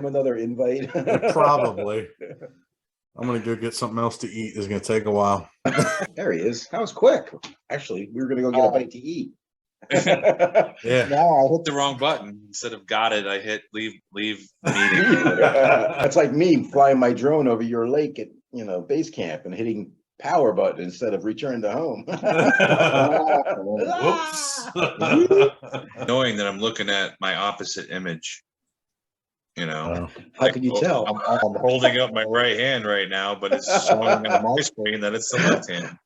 another invite? Probably. I'm going to go get something else to eat. It's going to take a while. There he is. That was quick. Actually, we were going to go get a bite to eat. Yeah. No, I hit the wrong button. Instead of got it, I hit leave meeting. That's like me flying my drone over your lake at base camp and hitting power button instead of return to home. Whoops. Knowing that I'm looking at my opposite image. How can you tell? I'm holding up my right hand right now, but it's showing on my screen that it's the left hand.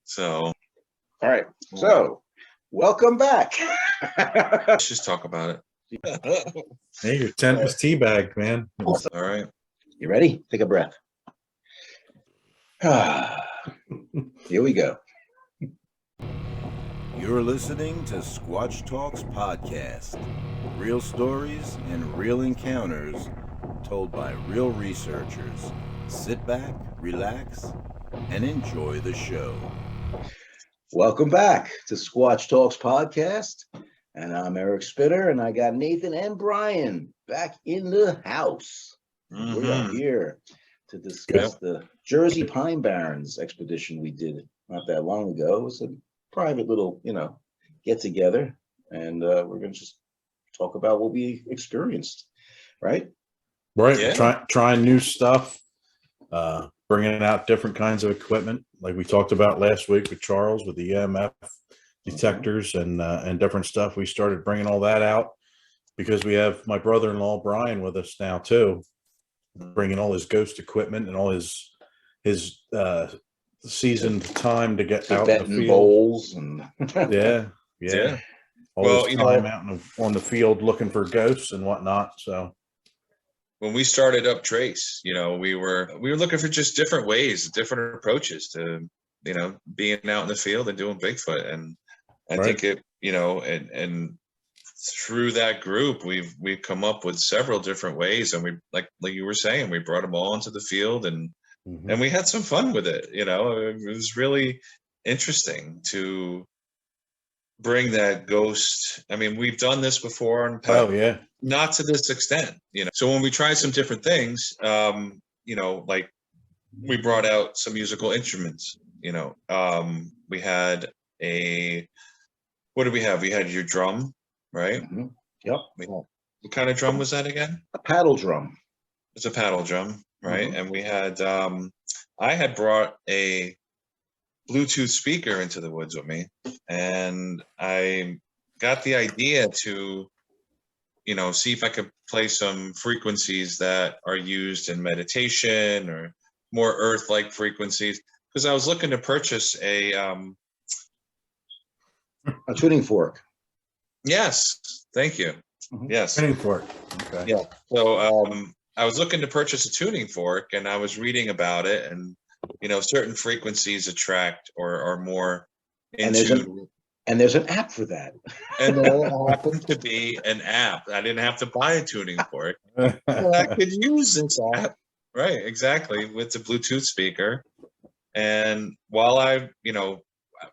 So, all right. So, welcome back. Let's just talk about it. Hey, your tent was teabagged, man. All right. You ready? Take a breath. Here we go. You're listening to Squatch Talks Podcast. Real stories and real encounters told by real researchers. Sit back, relax, and enjoy the show. Welcome back to Squatch Talks Podcast. And I'm Eric Spitter, and I got Nathan and Brian back in the house. Mm-hmm. We are here to discuss the Jersey Pine Barrens expedition we did not that long ago. It was a private little, get together, and we're going to just talk about what we experienced, right? Right. Yeah. Trying new stuff, bringing out different kinds of equipment, like we talked about last week with Charles with the EMF detectors and different stuff. We started bringing all that out because we have my brother-in-law Brian with us now too, bringing all his ghost equipment and all his seasoned time to get out in the field. Bowls and yeah. All his time out on the field looking for ghosts and whatnot. So when we started up Trace, we were looking for just different ways, different approaches to being out in the field and doing Bigfoot. And I think it, and through that group, we've come up with several different ways, and we like you were saying, we brought them all into the field and we had some fun with it. It was really interesting to bring that ghost. I mean, we've done this before, not to this extent. So when we tried some different things, like we brought out some musical instruments. We had what did we have? We had your drum, right? Mm-hmm. Yep. What kind of drum was that again? A paddle drum. It's a paddle drum, right? And we had, I had brought a Bluetooth speaker into the woods with me, and I got the idea to, see if I could play some frequencies that are used in meditation or more earth-like frequencies, because I was looking to purchase a tuning fork. Yes, thank you. Mm-hmm. Yes, tuning fork. Okay. Yeah. So I was looking to purchase a tuning fork, and I was reading about it, and certain frequencies attract or are more into. And there's an app for that. And there happened to be an app. I didn't have to buy a tuning fork. I could use this app. Right, exactly, with the Bluetooth speaker. And while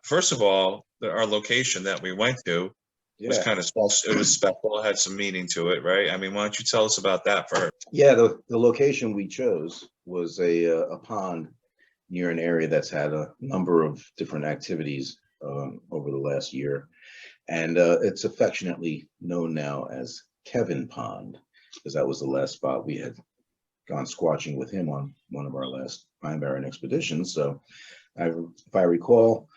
first of all, our location that we went to was kind of special. It was special. It had some meaning to it, right? I mean, why don't you tell us about that first? Yeah, the location we chose was a pond near an area that's had a number of different activities over the last year. And it's affectionately known now as Kevin Pond, because that was the last spot we had gone squatching with him on one of our last Pine Barren expeditions. So if I recall,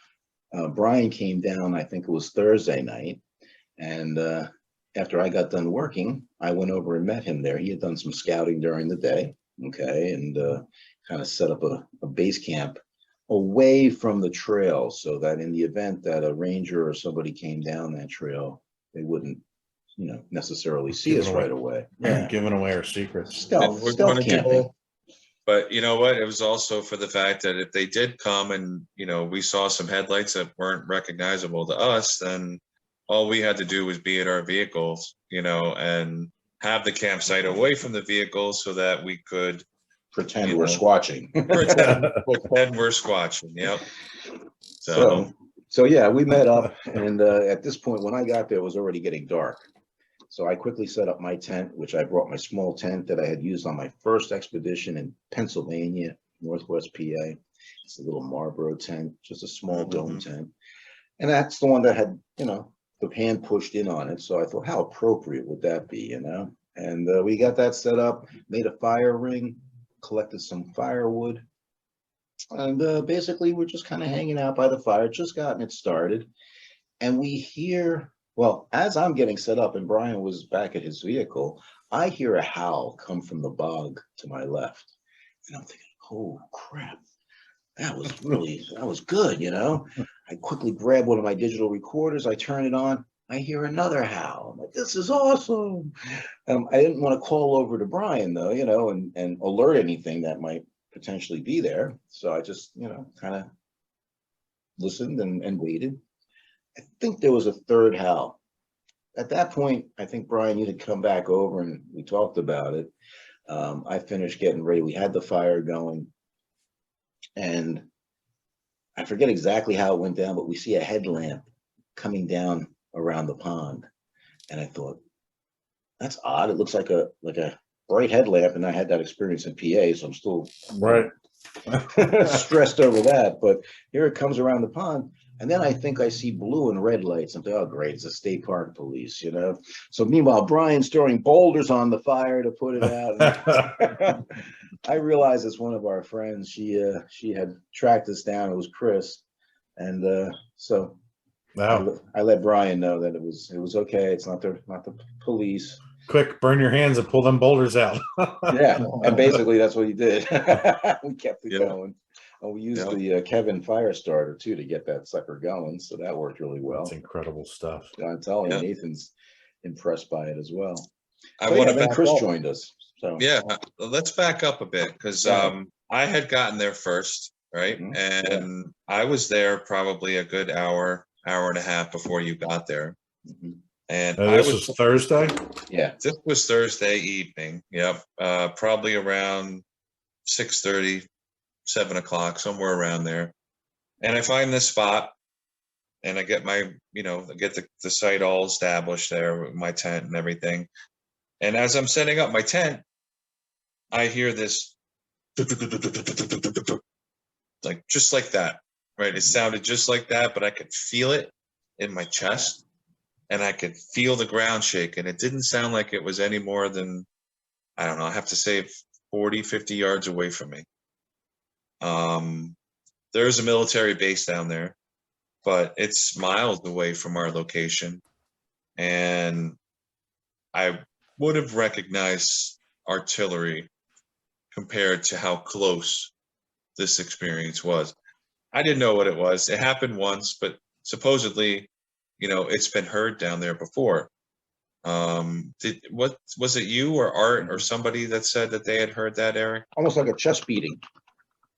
Brian came down, I think it was Thursday night. And after I got done working, I went over and met him there. He had done some scouting during the day, and kind of set up a base camp away from the trail, so that in the event that a ranger or somebody came down that trail, they wouldn't, necessarily see us right away. Yeah, giving away our secrets. Stealth camping. But you know what? It was also for the fact that if they did come and, we saw some headlights that weren't recognizable to us, then all we had to do was be at our vehicles, and have the campsite away from the vehicles so that we could pretend we're squatching. pretend we're squatching. Yep. So yeah, we met up, and at this point, when I got there, it was already getting dark. So I quickly set up my tent, which I brought my small tent that I had used on my first expedition in Pennsylvania, Northwest PA. It's a little Marlboro tent, just a small dome tent. And that's the one that had, the hand pushed in on it. So I thought, how appropriate would that be, And we got that set up, made a fire ring, collected some firewood. And basically, we're just kind of hanging out by the fire, just gotten it started. And we hear, well, as I'm getting set up and Brian was back at his vehicle, I hear a howl come from the bog to my left. And I'm thinking, oh, crap. That was good, I quickly grab one of my digital recorders. I turn it on. I hear another howl. I'm like, this is awesome. I didn't want to call over to Brian, though, and alert anything that might potentially be there. So I just, kind of listened and waited. I think there was a third howl. At that point, I think, Brian, you had come back over and we talked about it. I finished getting ready. We had the fire going. And I forget exactly how it went down, but we see a headlamp coming down around the pond. And I thought, that's odd. It looks like a bright headlamp. And I had that experience in PA, so I'm still stressed over that. But here it comes around the pond. And then I think I see blue and red lights. I'm thinking, oh, great, it's a state park police, So meanwhile, Brian's throwing boulders on the fire to put it out. I realized it's one of our friends. She had tracked us down. It was Chris. And so wow. I let Brian know that it was okay. It's not the police. Quick, burn your hands and pull them boulders out. Yeah, and basically that's what he did. We kept it going. And we used the Kevin fire starter too to get that sucker going, so that worked really well. That's incredible stuff. I'm telling you, Nathan's impressed by it as well. I want to. Then Chris joined us. So yeah, let's back up a bit because I had gotten there first, right? And I was there probably a good hour and a half before you got there. And this was Thursday? Yeah. This was Thursday evening. Yep. Probably around 6:30, 7 o'clock, somewhere around there. And I find this spot and I get my, I get the site all established there with my tent and everything. And as I'm setting up my tent, I hear this like just like that, right? It sounded just like that, but I could feel it in my chest and I could feel the ground shake. And it didn't sound like it was any more than, I don't know, I have to say 40, 50 yards away from me. There's a military base down there, but it's miles away from our location. And I would have recognized artillery compared to how close this experience was. I didn't know what it was. It happened once, but supposedly, it's been heard down there before. What was it, you or Art or somebody that said that they had heard that, Eric? Almost like a chest beating.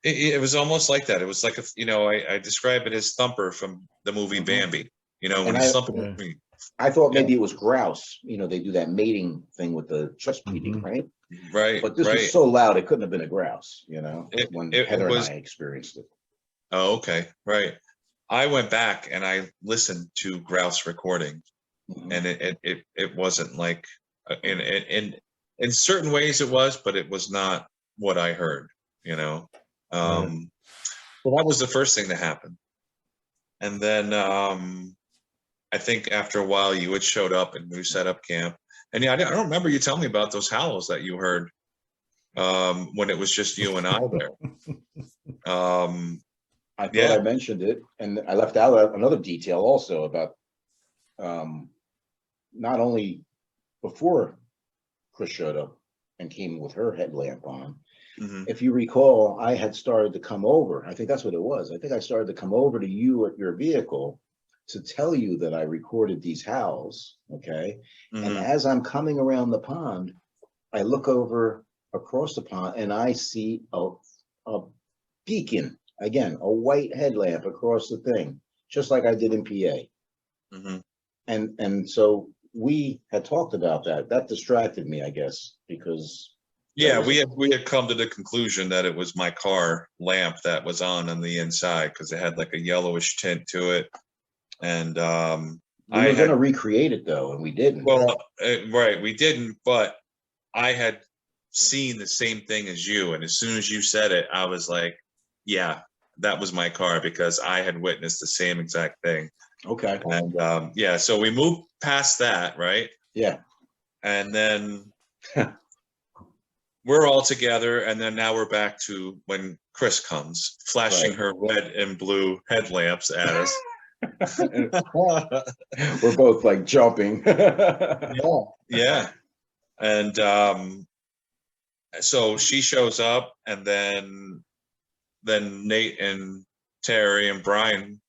It was almost like that. It was like I describe it as Thumper from the movie Bambi. When he's thumping. I thought maybe it was grouse. They do that mating thing with the chest beating, right? Right. But this was so loud, it couldn't have been a grouse, when Heather and I experienced it. Oh, okay. Right. I went back and I listened to grouse recording, and it wasn't like in certain ways it was, but it was not what I heard, So that was the first thing that happened. And then I think after a while you had showed up and we set up camp. And I don't remember you telling me about those howls that you heard when it was just you and I there. I thought I mentioned it, and I left out another detail also about not only before Chris showed up and came with her headlamp on. If you recall, I had started to come over. I think that's what it was. I think I started to come over to you at your vehicle to tell you that I recorded these howls, okay? And as I'm coming around the pond, I look over across the pond and I see a beacon, again, a white headlamp across the thing, just like I did in PA. And so we had talked about that. That distracted me, I guess, because... Yeah, we had come to the conclusion that it was my car lamp that was on the inside because it had like a yellowish tint to it. And We were going to recreate it though, and we didn't. Well, right, we didn't, but I had seen the same thing as you, and as soon as you said it, I was like, yeah, that was my car, because I had witnessed the same exact thing. Okay. And yeah, so we moved past that, right? Yeah. And then we're all together, and then now we're back to when Chris comes, flashing her red and blue headlamps at us. We're both like jumping. Yeah. And so she shows up, and then Nate and Terry and Brian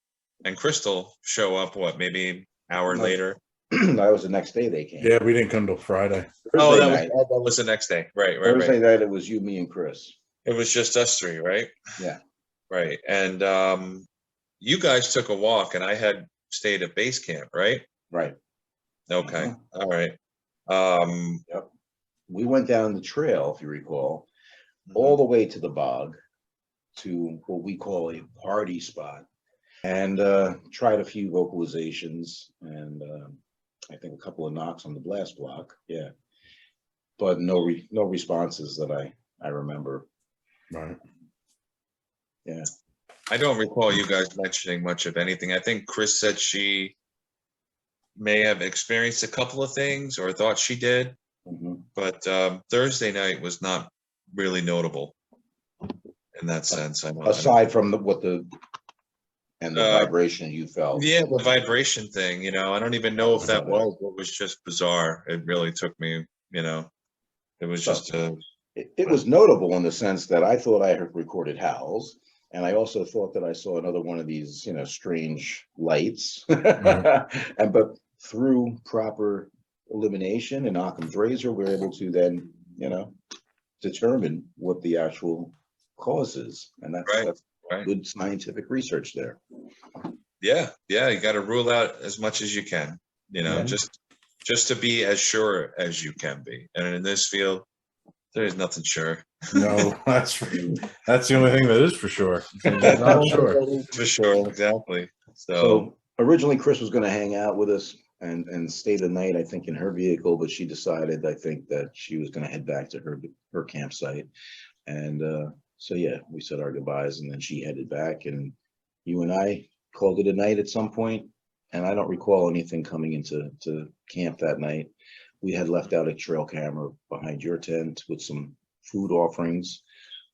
and Crystal show up, what, maybe an hour later? That was the next day they came. Yeah, we didn't come till Friday. Thursday That was the next day. Right. Thursday night, it was you, me, and Chris. It was just us three, right? Yeah. Right. And you guys took a walk, and I had stayed at base camp, right? Right. Okay. All right. Yep. We went down the trail, if you recall, all the way to the bog, to what we call a party spot, and tried a few vocalizations, and I think a couple of knocks on the blast block. Yeah. But no responses that I remember. Right. Yeah. I don't recall you guys mentioning much of anything. I think Chris said she may have experienced a couple of things, or thought she did, but Thursday night was not really notable in that sense. Aside from the vibration you felt. Yeah, the vibration thing, I don't even know if that was just bizarre. It really took me, it was just it was notable in the sense that I thought I had recorded howls, and I also thought that I saw another one of these, strange lights. But through proper elimination and Occam's razor, we're able to then, determine what the actual cause is, and that's good scientific research there. Yeah, you got to rule out as much as you can, just to be as sure as you can be. And in this field, there's nothing sure. No, that's the only thing that is for sure. Not sure. For sure, exactly. So originally Chris was going to hang out with us and stay the night, I think, in her vehicle, but she decided, I think, that she was going to head back to her campsite. And so yeah, we said our goodbyes, and then she headed back, and you and I called it a night at some point, and I don't recall anything coming into camp that night. We had left out a trail camera behind your tent with some food offerings,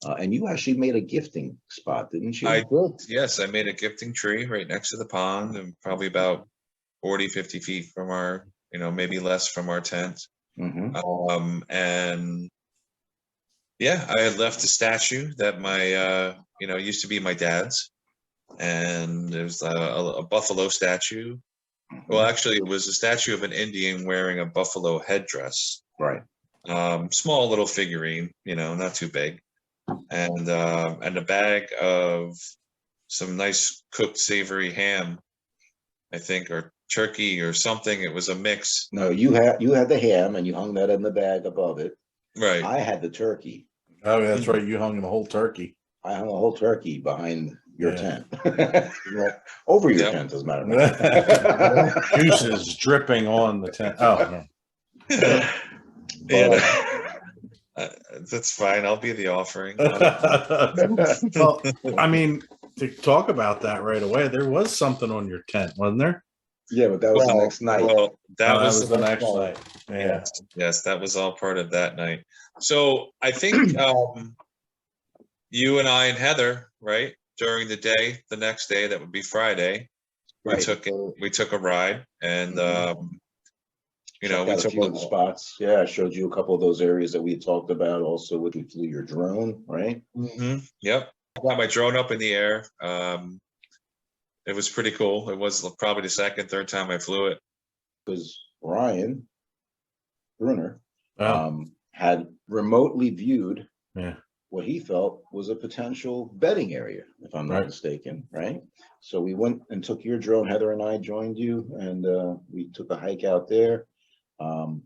and you actually made a gifting spot, didn't you? I did. Yes, I made a gifting tree right next to the pond, and probably about 40, 50 feet from our, maybe less from our tent. And yeah, I had left a statue that my, used to be my dad's, and there's a buffalo statue. Well, actually, it was a statue of an Indian wearing a buffalo headdress. Right. Small little figurine, not too big, and a bag of some nice cooked savory ham, I think, or turkey or something. It was a mix. No, you had the ham, and you hung that in the bag above it. Right. I had the turkey. Oh, that's right. You hung the whole turkey. I hung a whole turkey behind your tent. Over your tent, as a matter of fact. Juices dripping on the tent. Oh, no. That's fine. I'll be the offering. Well, I mean, to talk about that right away, there was something on your tent, wasn't there? Yeah, but that was the next night. Well, that was the next night. Yeah. Yes, that was all part of that night. So I think you and I and Heather, right, during the day, the next day, that would be Friday, we took a ride, and we took a few of the spots. Yeah, I showed you a couple of those areas that we had talked about. Also, with you flew your drone, right? Yep, I got my drone up in the air. It was pretty cool. It was probably the second, third time I flew it. Because Brian Bruner had remotely viewed what he felt was a potential bedding area, if I'm not mistaken, right? So we went and took your drone. Heather and I joined you, and we took a hike out there. And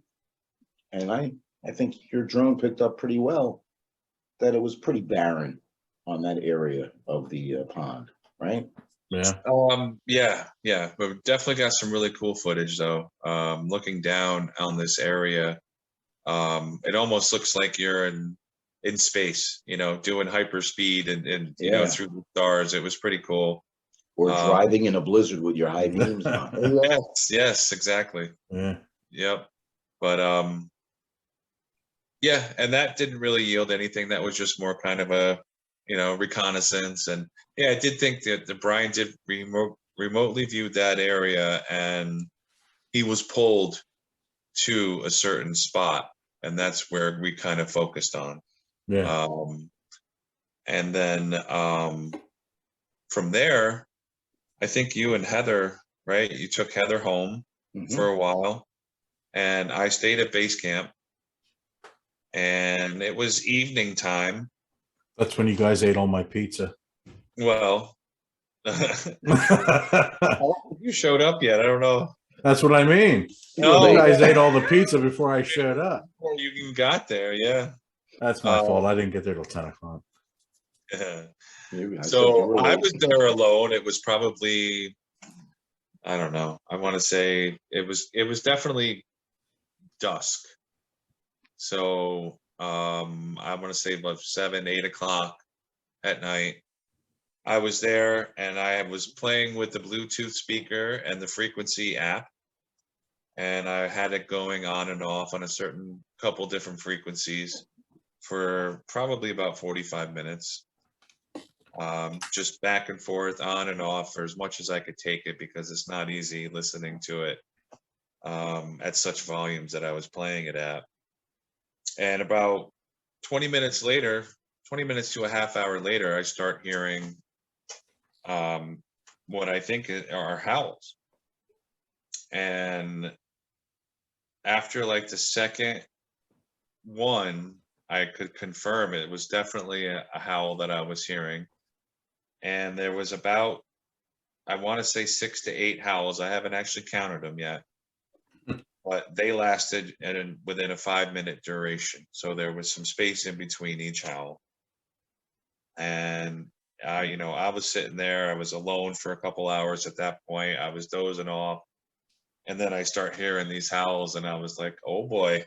I think your drone picked up pretty well that it was pretty barren on that area of the pond, right? Yeah. Yeah, but we definitely got some really cool footage though. Looking down on this area, it almost looks like you're in space, doing hyperspeed and through the stars. It was pretty cool. Or driving in a blizzard with your high beams on. Yes, exactly. Yeah. Yep. But yeah, and that didn't really yield anything. That was just more kind of a reconnaissance. And yeah, I did think that the Brian did remotely view that area, and he was pulled to a certain spot, and that's where we kind of focused on. Yeah. And then from there, I think you and Heather, right? You took Heather home for a while, and I stayed at base camp, and it was evening time. That's when you guys ate all my pizza. Well, you showed up yet? I don't know. That's what I mean. No, you guys ate all the pizza before I showed up. Before you even got there, yeah. That's my fault. I didn't get there till 10 o'clock. Yeah. So I was there alone. It was probably, I don't know. I want to say it was definitely dusk. So I want to say about 7, 8 o'clock at night. I was there and I was playing with the Bluetooth speaker and the frequency app. And I had it going on and off on a certain couple different frequencies for probably about 45 minutes. Just back and forth, on and off for as much as I could take it, because it's not easy listening to it at such volumes that I was playing it at. And about 20 minutes later, 20 minutes to a half hour later, I start hearing what I think are howls. And after like the second one, I could confirm it was definitely a howl that I was hearing. And there was about, I want to say 6 to 8 howls. I haven't actually counted them yet, but they lasted within a 5-minute duration. So there was some space in between each howl. And I was sitting there. I was alone for a couple hours at that point. I was dozing off. And then I start hearing these howls, and I was like, oh boy,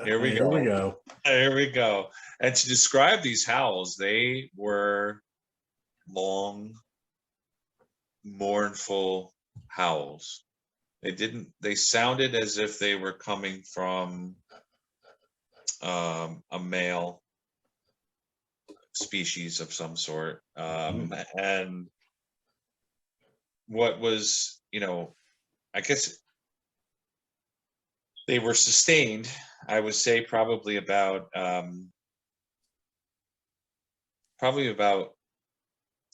here we go. Here we go. And to describe these howls, they were long, mournful howls. They sounded as if they were coming from a male species of some sort. And what was, I guess they were sustained, I would say probably about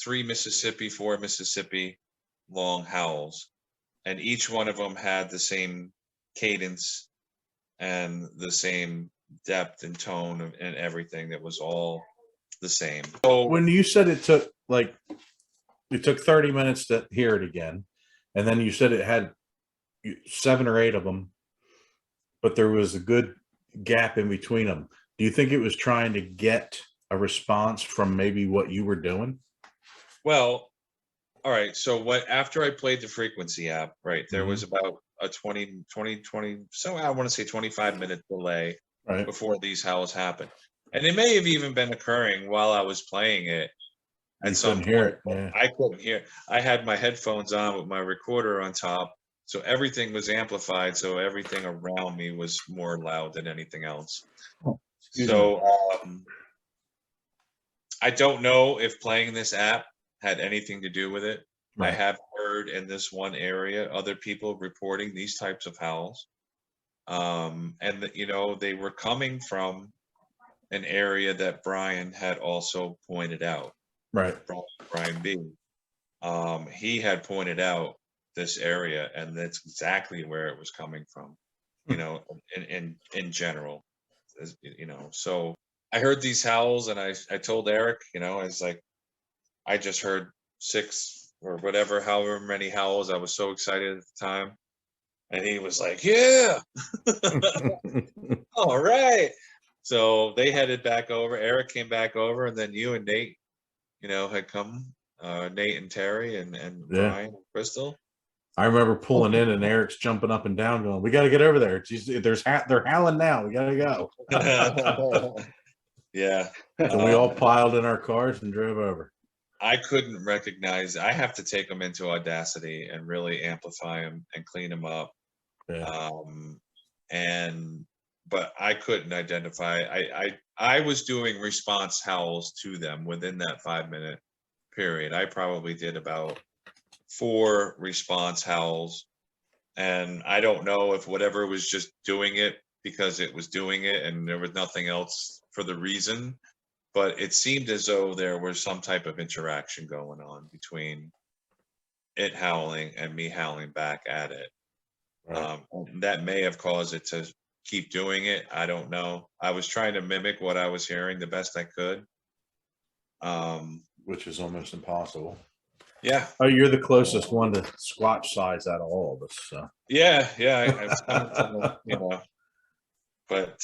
3 Mississippi, 4 Mississippi long howls. And each one of them had the same cadence and the same depth and tone and everything. That was all the same. So when you said it took 30 minutes to hear it again, and then you said it had 7 or 8 of them, but there was a good gap in between them. Do you think it was trying to get a response from maybe what you were doing? Well, all right. So after I played the frequency app, right, there was about a 20, so I want to say 25-minute delay before these howls happened. And it may have even been occurring while I was playing it. At some point, I couldn't hear. I had my headphones on with my recorder on top, so everything was amplified. So everything around me was more loud than anything else. So I don't know if playing this app had anything to do with it. I have heard in this one area other people reporting these types of howls, and they were coming from an area that Brian had also pointed out. Right. Brian B. He had pointed out this area, and that's exactly where it was coming from, in general, so I heard these howls, and I told Eric, I was like, I just heard 6 or whatever, however many howls. I was so excited at the time. And he was like, yeah, all right. So they headed back over. Eric came back over, and then you and Nate, had come Nate and Terry and Yeah. Brian and Crystal. I remember pulling in and Eric's jumping up and down going, we got to get over there. They're howling now. We got to go. Yeah. So we all piled in our cars and drove over. I couldn't recognize. I have to take them into Audacity and really amplify them and clean them up. Yeah. But I couldn't identify. I was doing response howls to them within that 5-minute period. I probably did about 4 response howls, and I don't know if whatever was just doing it because it was doing it and there was nothing else for the reason, but it seemed as though there was some type of interaction going on between it howling and me howling back at it. Right. That may have caused it to keep doing it. I don't know. I was trying to mimic what I was hearing the best I could. Which is almost impossible. Yeah. Oh, you're the closest one to Squatch size out of all of us. So. Yeah. You know, but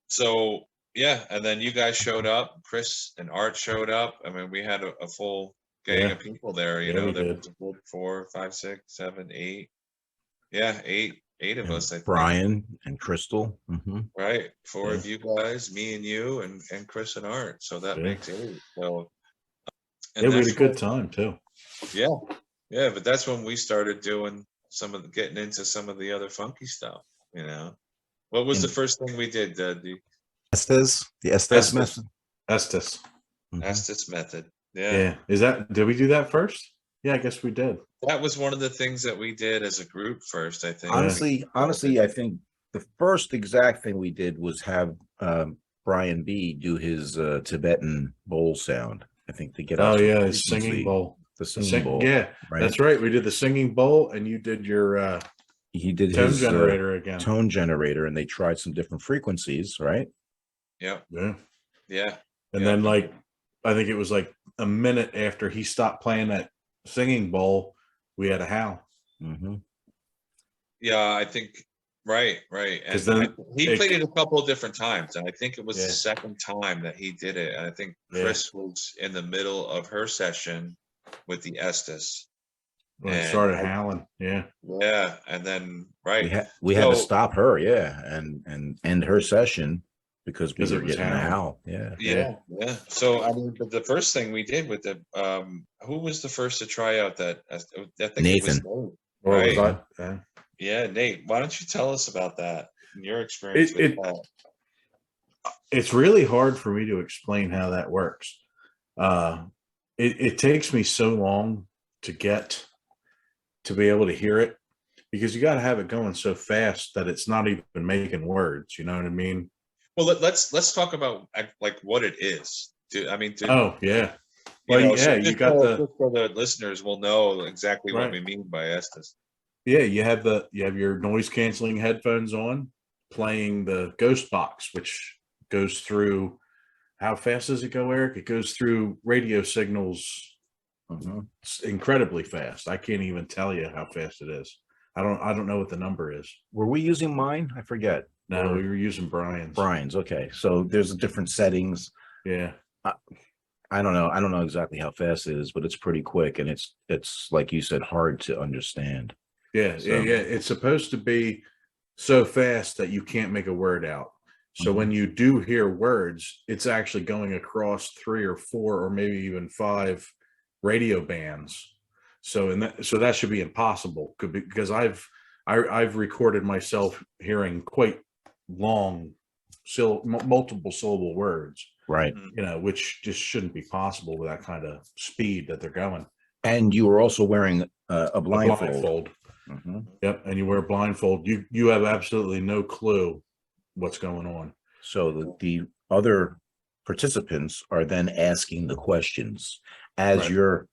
so yeah, and then you guys showed up. Chris and Art showed up. I mean, we had a full gang of people there. You know, there was a good 4, 5, 6, 7, 8. Yeah, eight of us. I think. Brian and Crystal. Mm-hmm. Right, 4 of you guys, me and you, and Chris and Art. So that makes 8. So we had a good time too. Yeah, yeah, but that's when we started doing getting into some of the other funky stuff. You know, what was the first thing we did? The Estes method. Estes. Mm-hmm. Estes method. Yeah. Did we do that first? Yeah, I guess we did. That was one of the things that we did as a group first, I think. Honestly, I think the first exact thing we did was have Brian B do his Tibetan bowl sound. I think to get out. Oh yeah, his singing bowl. The singing bowl. Yeah, right? That's right. We did the singing bowl, and you did your he did tone his generator again. Tone generator, and they tried some different frequencies, right? Yep. Yeah. And then I think it was like a minute after he stopped playing that singing bowl, we had a howl. Mm-hmm. Yeah, I think right. And then he played it a couple of different times, and I think it was the second time that he did it. And I think Chris was in the middle of her session with the Estes. When it started howling, yeah, and then we had to stop her, and end her session because we were getting a howl, yeah. So I mean, the first thing we did with the who was the first to try out that? I think Nathan. It was Nate, Yeah, Nate. Why don't you tell us about that and your experience with that? It's really hard for me to explain how that works. It takes me so long to get to be able to hear it because you got to have it going so fast that it's not even making words. You know what I mean? Well, let's talk about like what it is. Oh yeah. Well, you got the listeners will know exactly what we mean by Estes. Yeah, you have your noise canceling headphones on, playing the Ghost Box, which goes through. How fast does it go, Eric? It goes through radio signals incredibly fast. I can't even tell you how fast it is. I don't know what the number is. Were we using mine? I forget. No, we were using Brian's. Okay. So there's different settings. Yeah. I don't know. I don't know exactly how fast it is, but it's pretty quick, and it's like you said, hard to understand. Yeah. It's supposed to be so fast that you can't make a word out. So when you do hear words, it's actually going across 3 or 4 or maybe even 5 radio bands. So that should be impossible because I've recorded myself hearing quite long, multiple syllable words, right? Which just shouldn't be possible with that kind of speed that they're going. And you were also wearing a blindfold. Mm-hmm. Yep, and you wear a blindfold. You have absolutely no clue what's going on. So the other participants are then asking the questions as you're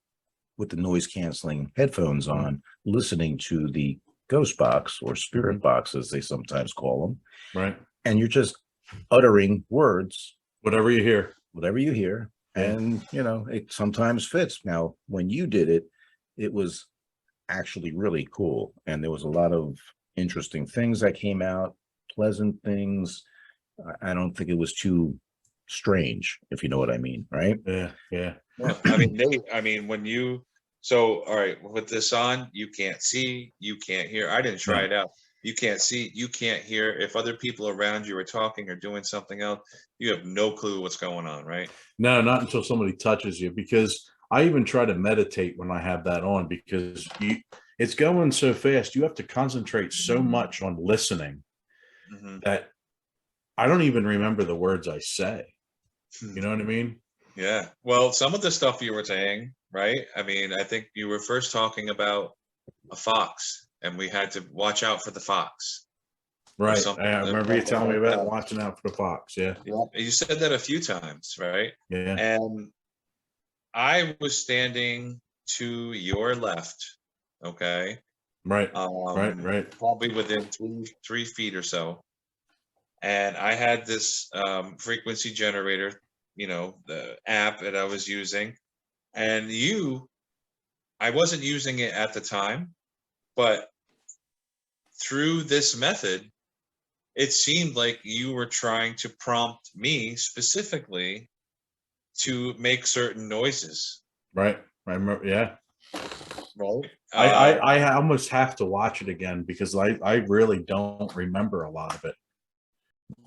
with the noise canceling headphones on, listening to the ghost box or spirit box, as they sometimes call them. Right. And you're just uttering words. Whatever you hear. And, it sometimes fits. Now, when you did it, it was actually really cool. And there was a lot of interesting things that came out, pleasant things. I don't think it was too strange, if you know what I mean, right? Yeah, yeah. Well, I mean, when you, all right, with this on, you can't see, you can't hear. I didn't try No. it out. You can't see, you can't hear. If other people around you are talking or doing something else, you have no clue what's going on, right? No, not until somebody touches you, because I even try to meditate when I have that on, because it's going so fast. You have to concentrate so much on listening Mhm. that I don't even remember the words I say. You know what I mean? Yeah. Well, some of the stuff you were saying, right? I mean, I think you were first talking about a fox, and we had to watch out for the fox. Right. something I that- remember you telling me something like about that. watching out for the fox. Yeah. Yeah. You said that a few times, right? Yeah. And I was standing to your left, okay? Right. Right. Probably within 3 feet or so. And I had this frequency generator, the app that I was using. And I wasn't using it at the time, but through this method, it seemed like you were trying to prompt me specifically to make certain noises. Right. I remember. Yeah. Right. I almost have to watch it again, because I really don't remember a lot of it.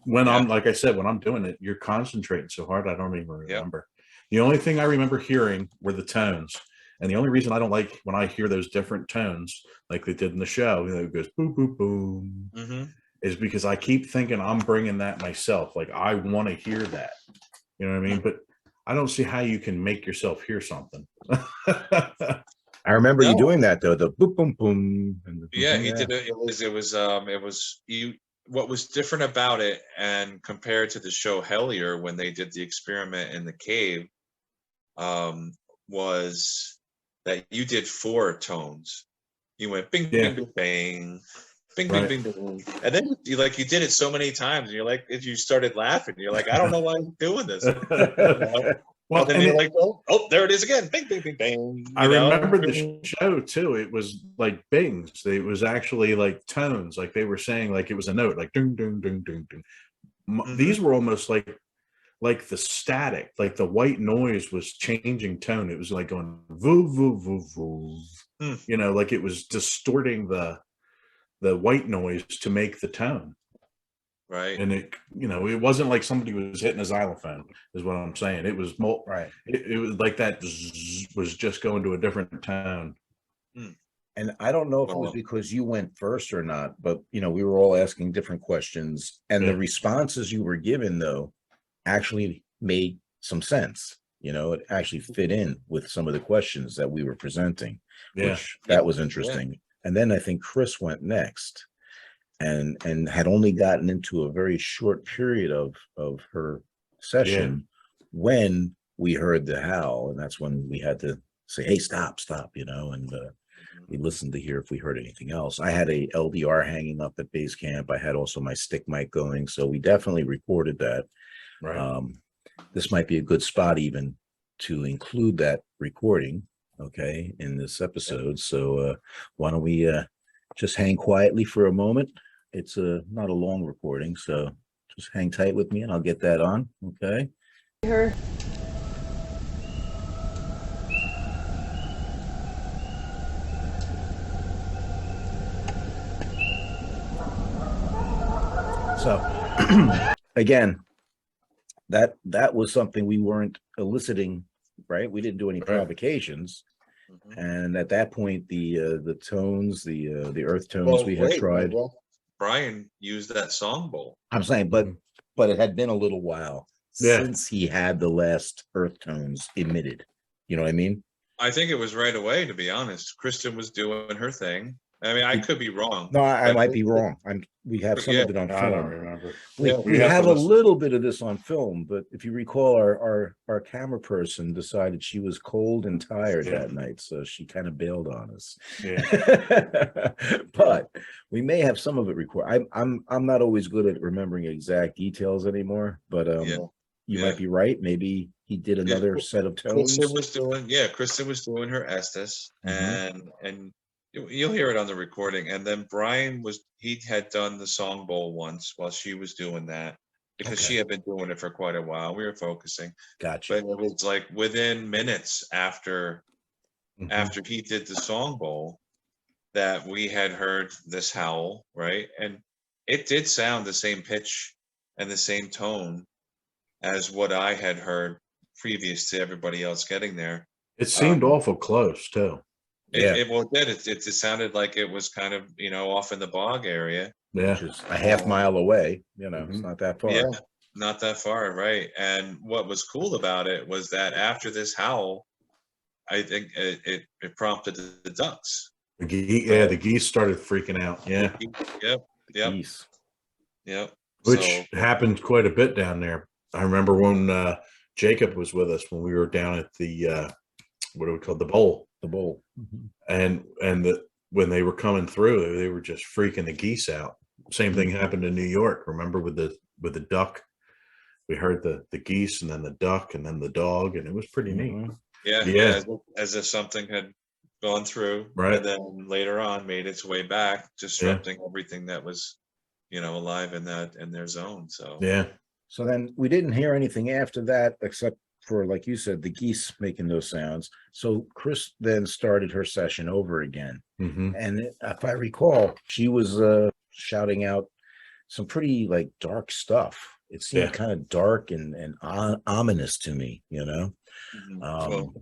When Yeah. I'm, like I said, when I'm doing it, you're concentrating so hard, I don't even Yep. remember. The only thing I remember hearing were the tones. And the only reason I don't like when I hear those different tones, like they did in the show, it goes boom, boom, boom, Mm-hmm. is because I keep thinking I'm bringing that myself. Like, I want to hear that. You know what I mean? But I don't see how you can make yourself hear something. I remember you No. doing that though, the boom, boom, boom. And the, Yeah, he did it. It was you. What was different about it, and compared to the show Hellier when they did the experiment in the cave, was that you did 4 tones. You went bing, Yeah. bing, bing, bing, bing, Right. bing, bing, bing, and then you did it so many times, and you're like, you started laughing. You're like, I don't know why I'm doing this. Well, And then and you're like, oh, there it is again. Bing, bing, bing, bing. I remember the show too. It was like bings. It was actually like tones. Like they were saying, like it was a note, like ding, ding, ding, ding, ding. These were almost like the static, like the white noise was changing tone. It was like going voo, voo, voo, voo. Like it was distorting the white noise to make the tone. Right. And it wasn't like somebody was hitting a xylophone, is what I'm saying. It was right. It was like that was just going to a different tone. And I don't know if it was because you went first or not, but we were all asking different questions, and the responses you were given though actually made some sense. It actually fit in with some of the questions that we were presenting, which that was interesting. Yeah. And then I think Chris went next. And had only gotten into a very short period of her session when we heard the howl, and that's when we had to say, hey, stop, and we listened to hear if we heard anything else. I had a LDR hanging up at base camp. I had also my stick mic going, so we definitely recorded that. Right. This might be a good spot even to include that recording, okay, in this episode. So why don't we just hang quietly for a moment. It's not a long recording, so just hang tight with me and I'll get that on, okay? Her. So again, that was something we weren't eliciting, right? We didn't do any provocations. And at that point, the tones, the earth tones we had tried. Brian used that song bowl. I'm saying, but it had been a little while since he had the last earth tones emitted. You know what I mean? I think it was right away, to be honest. Kristen was doing her thing. I mean, I could be wrong. No, I might be wrong. We have some of it on film. I don't remember. We have a little bit of this on film, but if you recall, our camera person decided she was cold and tired that night, so she kind of bailed on us. Yeah. But we may have some of it recorded. I'm not always good at remembering exact details anymore, but you might be right. Maybe he did another set of tones. Kristen was doing her Estes, and you'll hear it on the recording. And then Brian he had done the song bowl once while she was doing that. because Okay. she had been doing it for quite a while. We were focusing, Gotcha. but it was like within minutes after Mhm. he did the song bowl that we had heard this howl, right? And it did sound the same pitch and the same tone as what I had heard previous to everybody else getting there. It seemed Um, awful close too. Yeah. well, it did. It sounded like it was kind of, off in the bog area. Yeah. Which is a half mile away. It's Mhm. not that far. Yeah, not that far, right? And what was cool about it was that after this howl, I think it prompted the ducks. The geese started freaking out. Yeah. Yep, yep, Geese. yep. Which So happened quite a bit down there. I remember when Jacob was with us when we were down at the what do we call the bowl, The bowl. and when they were coming through, they were just freaking the geese out. Same thing happened in New York. Remember with the duck, we heard the geese and then the duck and then the dog, and it was pretty neat. Mhm. yeah, Yeah. as if something had gone through, Right. and then later on made its way back, disrupting everything that was, alive in their zone. So Yeah. So then we didn't hear anything after that, except for, like you said, the geese making those sounds. So Chris then started her session over again. Hmm. And if I recall, she was shouting out some pretty like dark stuff. It seemed Yeah. kind of dark and ominous to me, Well,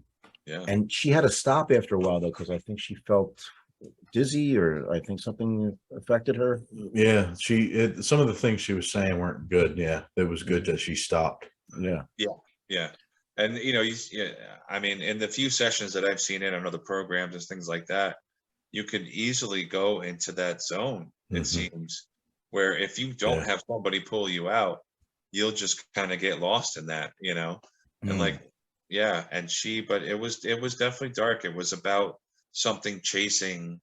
yeah. And she had to stop after a while though, because I think she felt dizzy, or I think something affected her. Yeah. Some of the things she was saying weren't good. Yeah. It was good that she stopped. Yeah. Yeah. And I mean, in the few sessions that I've seen in on other programs and things like that, you could easily go into that zone, it Mhm. seems, where if you don't Yeah. have somebody pull you out, you'll just kind of get lost in that, and like, yeah. And but it was definitely dark. It was about something chasing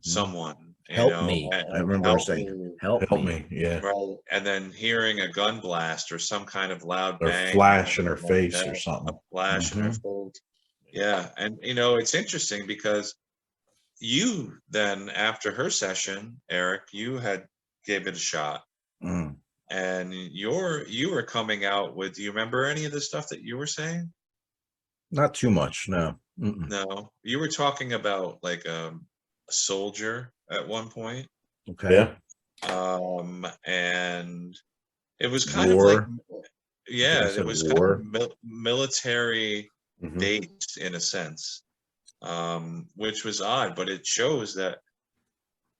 someone, Help me. I remember her help saying, me. help Help me. me. Yeah. Right. And then hearing a gun blast or some kind of loud Or bang, flash in her something like face or that, a something. flash in her face. Yeah. And it's interesting because you then, after her session, Eric, you had gave it a shot, Mm. and you were coming out with, do you remember any of the stuff that you were saying? Not too much, no. Mm-mm. No, you were talking about like a soldier at one point. Okay. Yeah. And it was kind of like, War. yeah, said it was war. kind of military Mhm. based in a sense, which was odd, but it shows that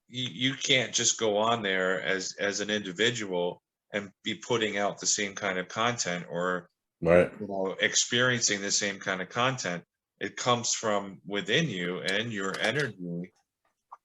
you can't just go on there as an individual and be putting out the same kind of content, or Right. experiencing the same kind of content. It comes from within you and your energy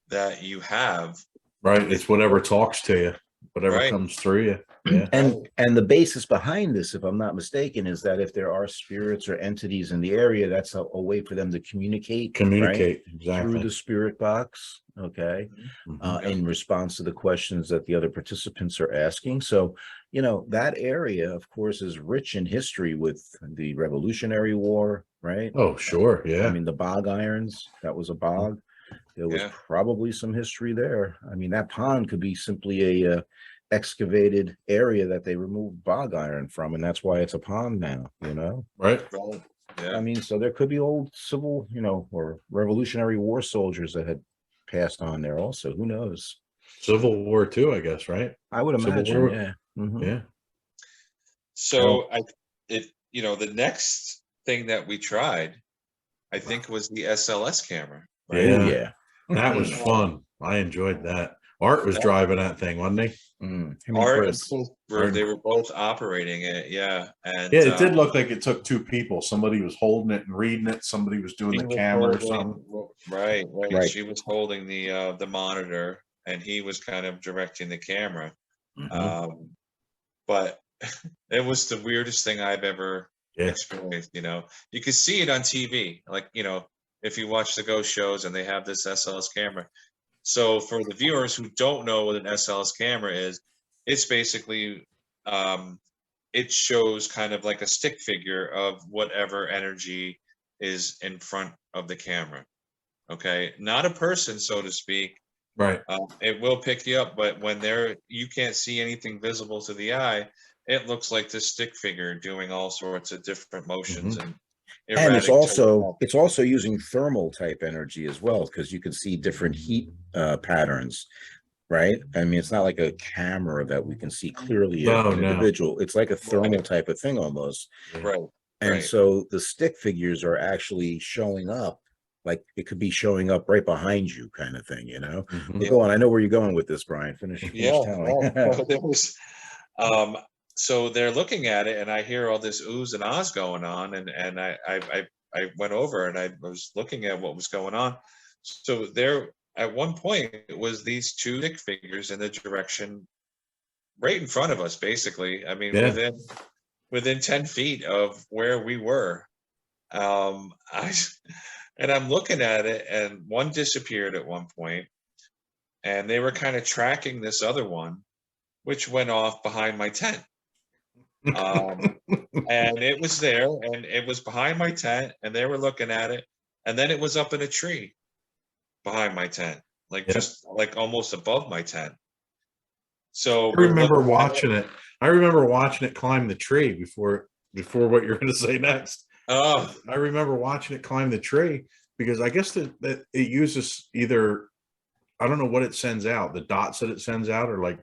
that you have. Right. It's whatever talks to you, whatever Right. comes through you. Yeah. And the basis behind this, if I'm not mistaken, is that if there are spirits or entities in the area, that's a way for them to communicate, Communicate. right? Exactly. Through the spirit box. Okay. Mhm. In response to the questions that the other participants are asking. So, that area, of course, is rich in history with the Revolutionary War, right? Oh, sure. I Yeah. mean, the bog irons, that was a bog. There was Yeah. probably some history there. I mean, that pond could be simply a excavated area that they removed bog iron from, and that's why it's a pond now, Right. Right. I Yeah. mean, so there could be old civil, or Revolutionary War soldiers that had passed on there also. Who knows? Civil War too, I guess. Right. I would Civil imagine, War. yeah. Mhm. Yeah. So the next thing that we tried, I think, was the SLS camera. Right? Oh, Yeah. yeah. That was fun. I enjoyed that. Art was driving that thing, wasn't he? Him and Art and Chris. Chris they were both operating it. Yeah. And Yeah, it did look like it took two people. Somebody was holding it and reading it. Somebody was doing he the was camera or holding- something. Right. Right. She was holding the monitor, and he was kind of directing the camera. Mhm. But it was the weirdest thing I've ever Yeah. experienced. You could see it on TV, like, if you watch the ghost shows and they have this SLS camera. So for the viewers who don't know what an SLS camera is, it's basically, it shows kind of like a stick figure of whatever energy is in front of the camera. Okay, not a person, so to speak. Right. It will pick you up, but when you can't see anything visible to the eye, it looks like this stick figure doing all sorts of different motions and And it's erratic also using thermal type energy as well, because you can see different heat patterns, right? I mean, it's not like a camera that we can see clearly an individual. It's like a thermal type of thing almost. Right. And so the stick figures are actually showing up, like it could be showing up right behind you, kind of thing, you know? But go on. I know where you're going with this, Brian. Finish telling. So there was, so they're looking at it, and I hear all this oohs and ahs going on, and I went over and I was looking at what was going on. So there, at one point, it was these two stick figures in the direction right in front of us, basically. I mean, within 10 feet of where we were. And I'm looking at it, and one disappeared at one point, and they were kind of tracking this other one, which went off behind my tent. And it was there, and it was behind my tent, and they were looking at it, and then it was up in a tree behind my tent, like just like almost above my tent. So I remember watching it. I remember watching it climb the tree before what you're going to say next. Oh, I remember watching it climb the tree because I guess that it uses either, I don't know what it sends out. The dots that it sends out are like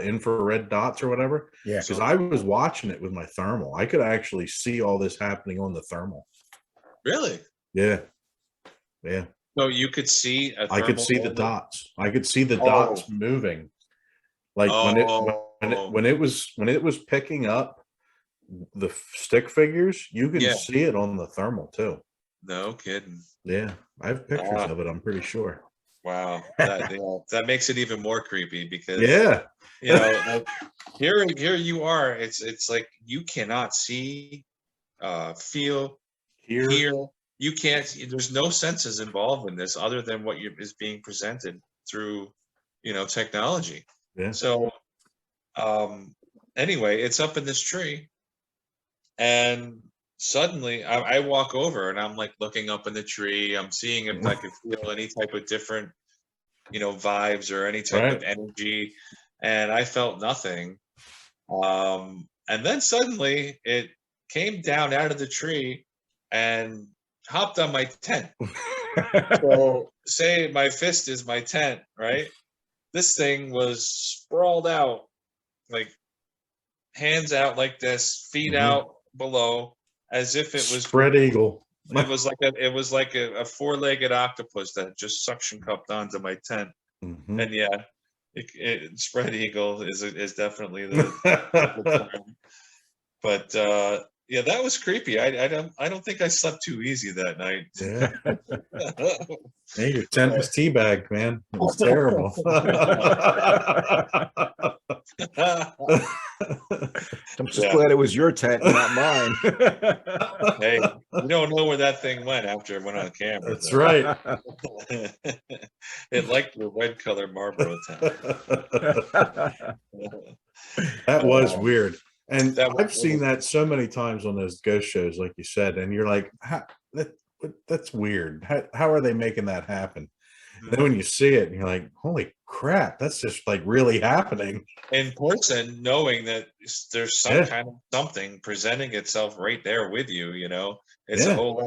infrared dots or whatever. Yeah. Because I was watching it with my thermal. I could actually see all this happening on the thermal. really? Yeah. Yeah. So you could see I could see the dots. I could see the dots moving. Like when it was picking up the stick figures, you can see it on the thermal too. No kidding. Yeah, I have pictures of it. I'm pretty sure. Wow, that makes it even more creepy because you know, like, here you are. It's like you cannot see, feel, hear. You can't. There's no senses involved in this other than what is being presented through, technology. Yeah. So, anyway, it's up in this tree, and suddenly I walk over and I'm like looking up in the tree. I'm seeing if I could feel any type of different, vibes or any type of energy, and I felt nothing. And then suddenly it came down out of the tree and hopped on my tent. So say my fist is my tent, right? This thing was sprawled out, like hands out like this, feet out below, as if it was spread eagle. It was like a four-legged octopus that just suction cupped onto my tent. And it spread eagle is definitely the term. But that was creepy. I don't think I slept too easy that night. Yeah. Hey, your tent was teabagged, man. It was terrible. I'm just glad it was your tent, not mine. Hey, you don't know where that thing went after it went on camera. That's right. It liked your red color Marlboro tent. That was weird. And I've seen that so many times on those ghost shows, like you said, and you're like, that's weird. How are they making that happen? And then when you see it, you're like, holy crap, that's just like really happening. In person, knowing that there's some kind of something presenting itself right there with you, it's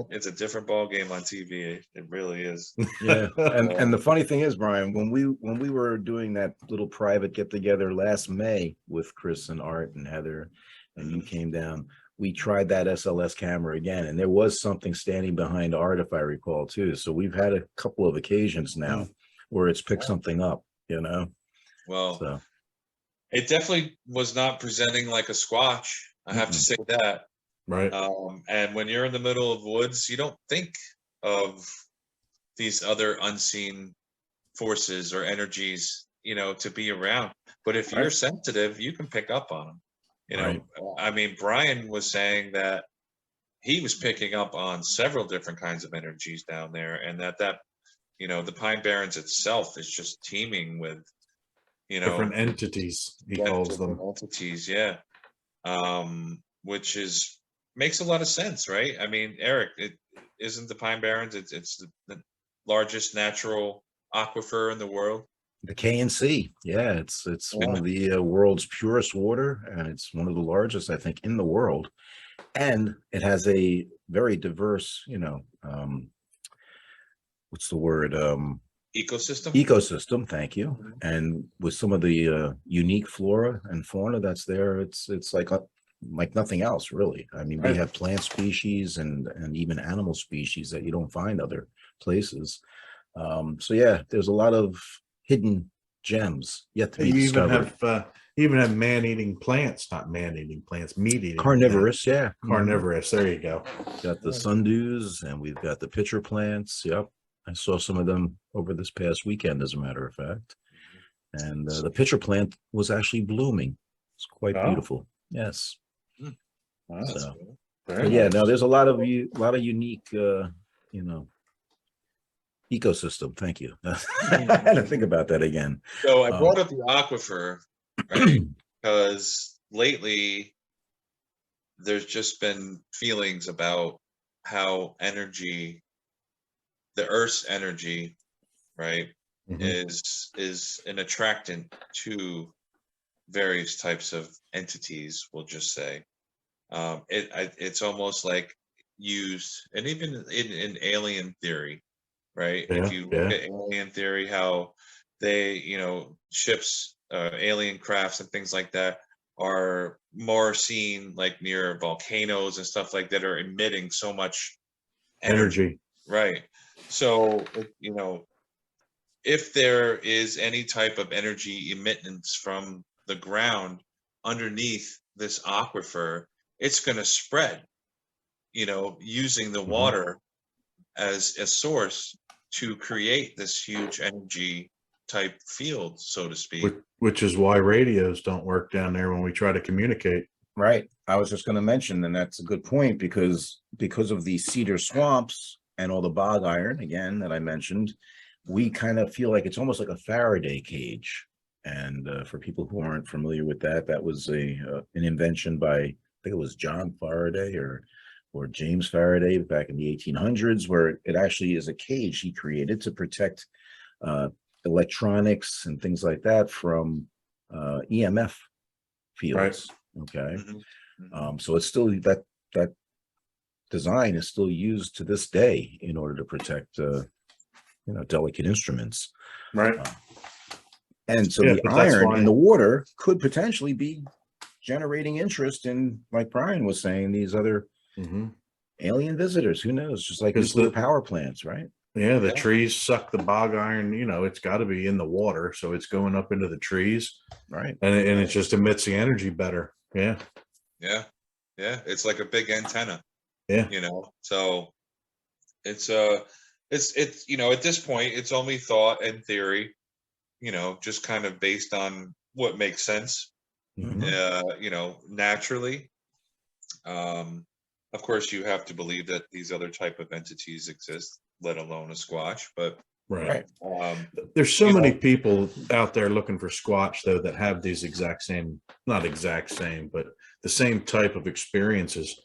it's a different ball game on TV. It really is. Yeah. And the funny thing is, Brian, when we were doing that little private get together last May with Chris and Art and Heather, and you came down, we tried that SLS camera again, and there was something standing behind Art, if I recall, too. So we've had a couple of occasions now where it's picked something up, Well, so it definitely was not presenting like a Squatch. I have to say that. Right. And when you're in the middle of woods, you don't think of these other unseen forces or energies, to be around. But if you're sensitive, you can pick up on them. I mean, Brian was saying that he was picking up on several different kinds of energies down there, and that the Pine Barrens itself is just teeming with, different entities, he calls them. Entities, yeah. Which makes a lot of sense, right? I mean, Eric, it isn't the Pine Barrens, it's the largest natural aquifer in the world. The KNC, yeah, it's one of the world's purest water, and it's one of the largest, I think, in the world. And it has a very diverse, what's the word? Ecosystem. Ecosystem. Thank you. And with some of the unique flora and fauna that's there, it's like nothing else, really. I mean, we have plant species and even animal species that you don't find other places. So yeah, there's a lot of hidden gems yet to be discovered. You even have man-eating plants, not man-eating plants, meat-eating Carnivorous, plants. yeah. Carnivorous. There you go. Got the sundews, and we've got the pitcher plants. Yep. I saw some of them over this past weekend, as a matter of fact. And the pitcher plant was actually blooming. It's quite beautiful. Yes. So, but yeah, no, there's a lot of unique, ecosystem. Thank you. I had to think about that again. So I brought up the aquifer, right? Because lately there's just been feelings about how energy, the Earth's energy, right, is an attractant to various types of entities, we'll just say. It's almost like used, and even in alien theory, right? If you look at alien theory, how they, ships, alien crafts and things like that are more seen like near volcanoes and stuff like that are emitting so much energy. Right. So, if there is any type of energy emittance from the ground underneath this aquifer, it's going to spread, using the water as a source to create this huge energy type field, so to speak. Which is why radios don't work down there when we try to communicate. Right. I was just going to mention, and that's a good point, because of the cedar swamps and all the bog iron, again, that I mentioned, we kind of feel like it's almost like a Faraday cage. And for people who aren't familiar with that, that was an invention by, I think it was John Faraday or James Faraday back in the 1800s, where it actually is a cage he created to protect electronics and things like that from EMF fields. Okay. So it's still that design is still used to this day in order to protect delicate instruments. Right. And so the iron in the water could potentially be generating interest in, like Brian was saying, these other alien visitors. Who knows? Just like these little power plants, right? Yeah, the trees suck the bog iron. It's got to be in the water, so it's going up into the trees, right? And it just emits the energy better. Yeah. It's like a big antenna. Yeah. So it's at this point it's only thought and theory. Just kind of based on what makes sense, naturally. Of course, you have to believe that these other type of entities exist, let alone a Squatch. But there's so many people out there looking for Squatch, though, that have these not exact same, but the same type of experiences.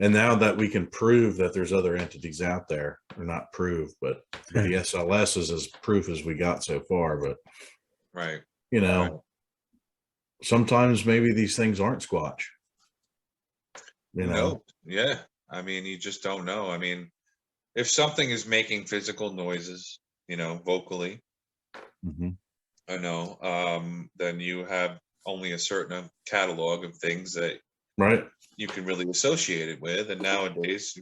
And now that we can prove that there's other entities out there, or not prove, but the SLS is as proof as we got so far. But sometimes maybe these things aren't Squatch. Yeah. I mean, you just don't know. I mean, if something is making physical noises, vocally, I know, then you have only a certain catalog of things that you can really associate it with. And nowadays,